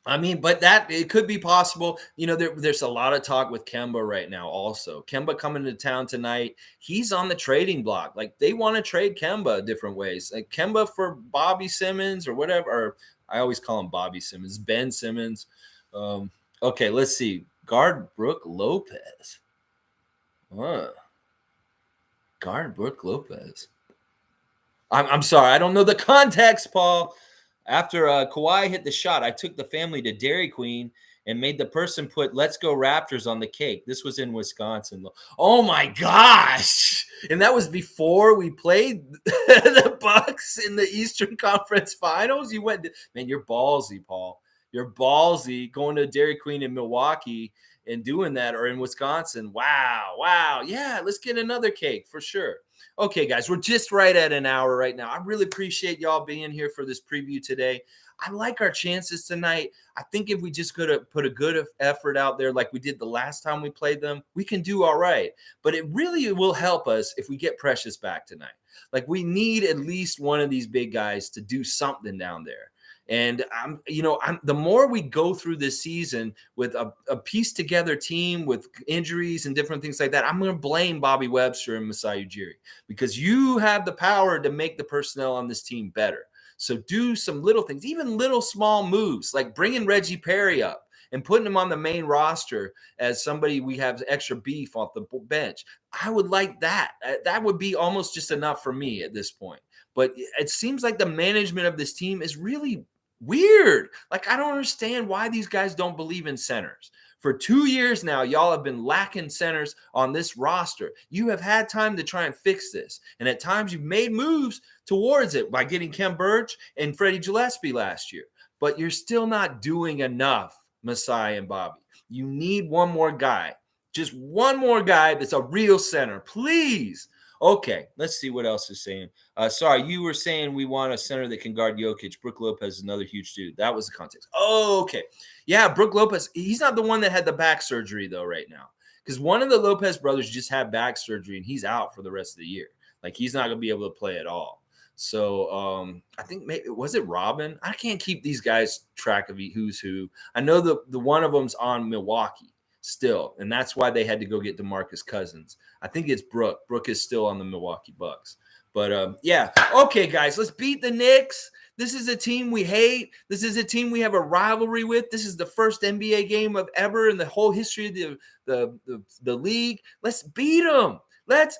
I mean, but that it could be possible. There's a lot of talk with Kemba right now. Also, Kemba coming to town tonight. He's on the trading block. Like they want to trade Kemba different ways. Like Kemba for Bobby Simmons or whatever. Or I always call him Bobby Simmons, Ben Simmons. Okay, let's see. Guard Brook Lopez. Guard Brook Lopez. I'm sorry, I don't know the context, Paul. After Kawhi hit the shot, I took the family to Dairy Queen and made the person put "Let's Go Raptors" on the cake. This was in Wisconsin. Oh my gosh! And that was before we played the Bucks in the Eastern Conference Finals. You went, man, you're ballsy, Paul. You're ballsy going to Dairy Queen in Milwaukee and doing that, or in Wisconsin. Wow. Yeah, let's get another cake for sure. Okay, guys, we're just right at an hour right now. I really appreciate y'all being here for this preview today. I like our chances tonight. I think if we just could have put a good effort out there like we did the last time we played them, we can do all right. But it really will help us if we get Precious back tonight. Like we need at least one of these big guys to do something down there. And the more we go through this season with a pieced together team with injuries and different things like that, I'm going to blame Bobby Webster and Masai Ujiri because you have the power to make the personnel on this team better. So do some little things, even little small moves, like bringing Reggie Perry up and putting him on the main roster as somebody we have extra beef off the bench. I would like that. That would be almost just enough for me at this point. But it seems like the management of this team is really weird. Like, I don't understand why these guys don't believe in centers. For 2 years now, y'all have been lacking centers on this roster. You have had time to try and fix this. And at times you've made moves towards it by getting Kem Birch and Freddie Gillespie last year. But you're still not doing enough, Masai and Bobby. You need one more guy. Just one more guy that's a real center, please. Okay, let's see what else is saying. Sorry, you were saying we want a center that can guard Jokic. Brook Lopez is another huge dude. That was the context. Oh, okay. Yeah, Brook Lopez. He's not the one that had the back surgery, though, right now. Because one of the Lopez brothers just had back surgery, and he's out for the rest of the year. Like, he's not going to be able to play at all. So I think maybe, was it Robin? I can't keep these guys track of who's who. I know the one of them's on Milwaukee still, and that's why they had to go get DeMarcus Cousins. I think it's Brook. Brook is still on the Milwaukee Bucks. But, yeah. Okay, guys, let's beat the Knicks. This is a team we hate. This is a team we have a rivalry with. This is the first NBA game of ever in the whole history of the league. Let's beat them. Let's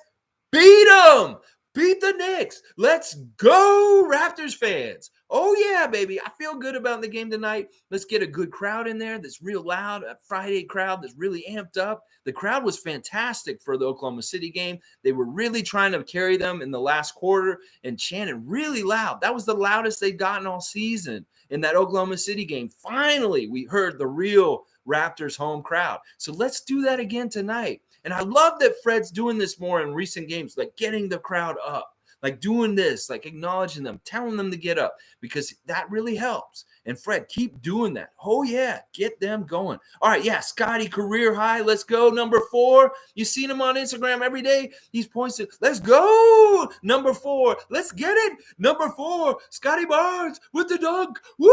beat them. Beat the Knicks. Let's go, Raptors fans. Oh, yeah, baby. I feel good about the game tonight. Let's get a good crowd in there that's real loud, a Friday crowd that's really amped up. The crowd was fantastic for the Oklahoma City game. They were really trying to carry them in the last quarter and chanted really loud. That was the loudest they'd gotten all season in that Oklahoma City game. Finally, we heard the real Raptors home crowd. So let's do that again tonight. And I love that Fred's doing this more in recent games, like getting the crowd up, like doing this, like acknowledging them, telling them to get up, because that really helps. And Fred, keep doing that. Oh, yeah, get them going. All right, yeah, Scotty, career high. Let's go. Number 4. You seen him on Instagram every day. He's pointing to, let's go. Number 4. Let's get it. Number 4, Scotty Barnes with the dunk. Woo!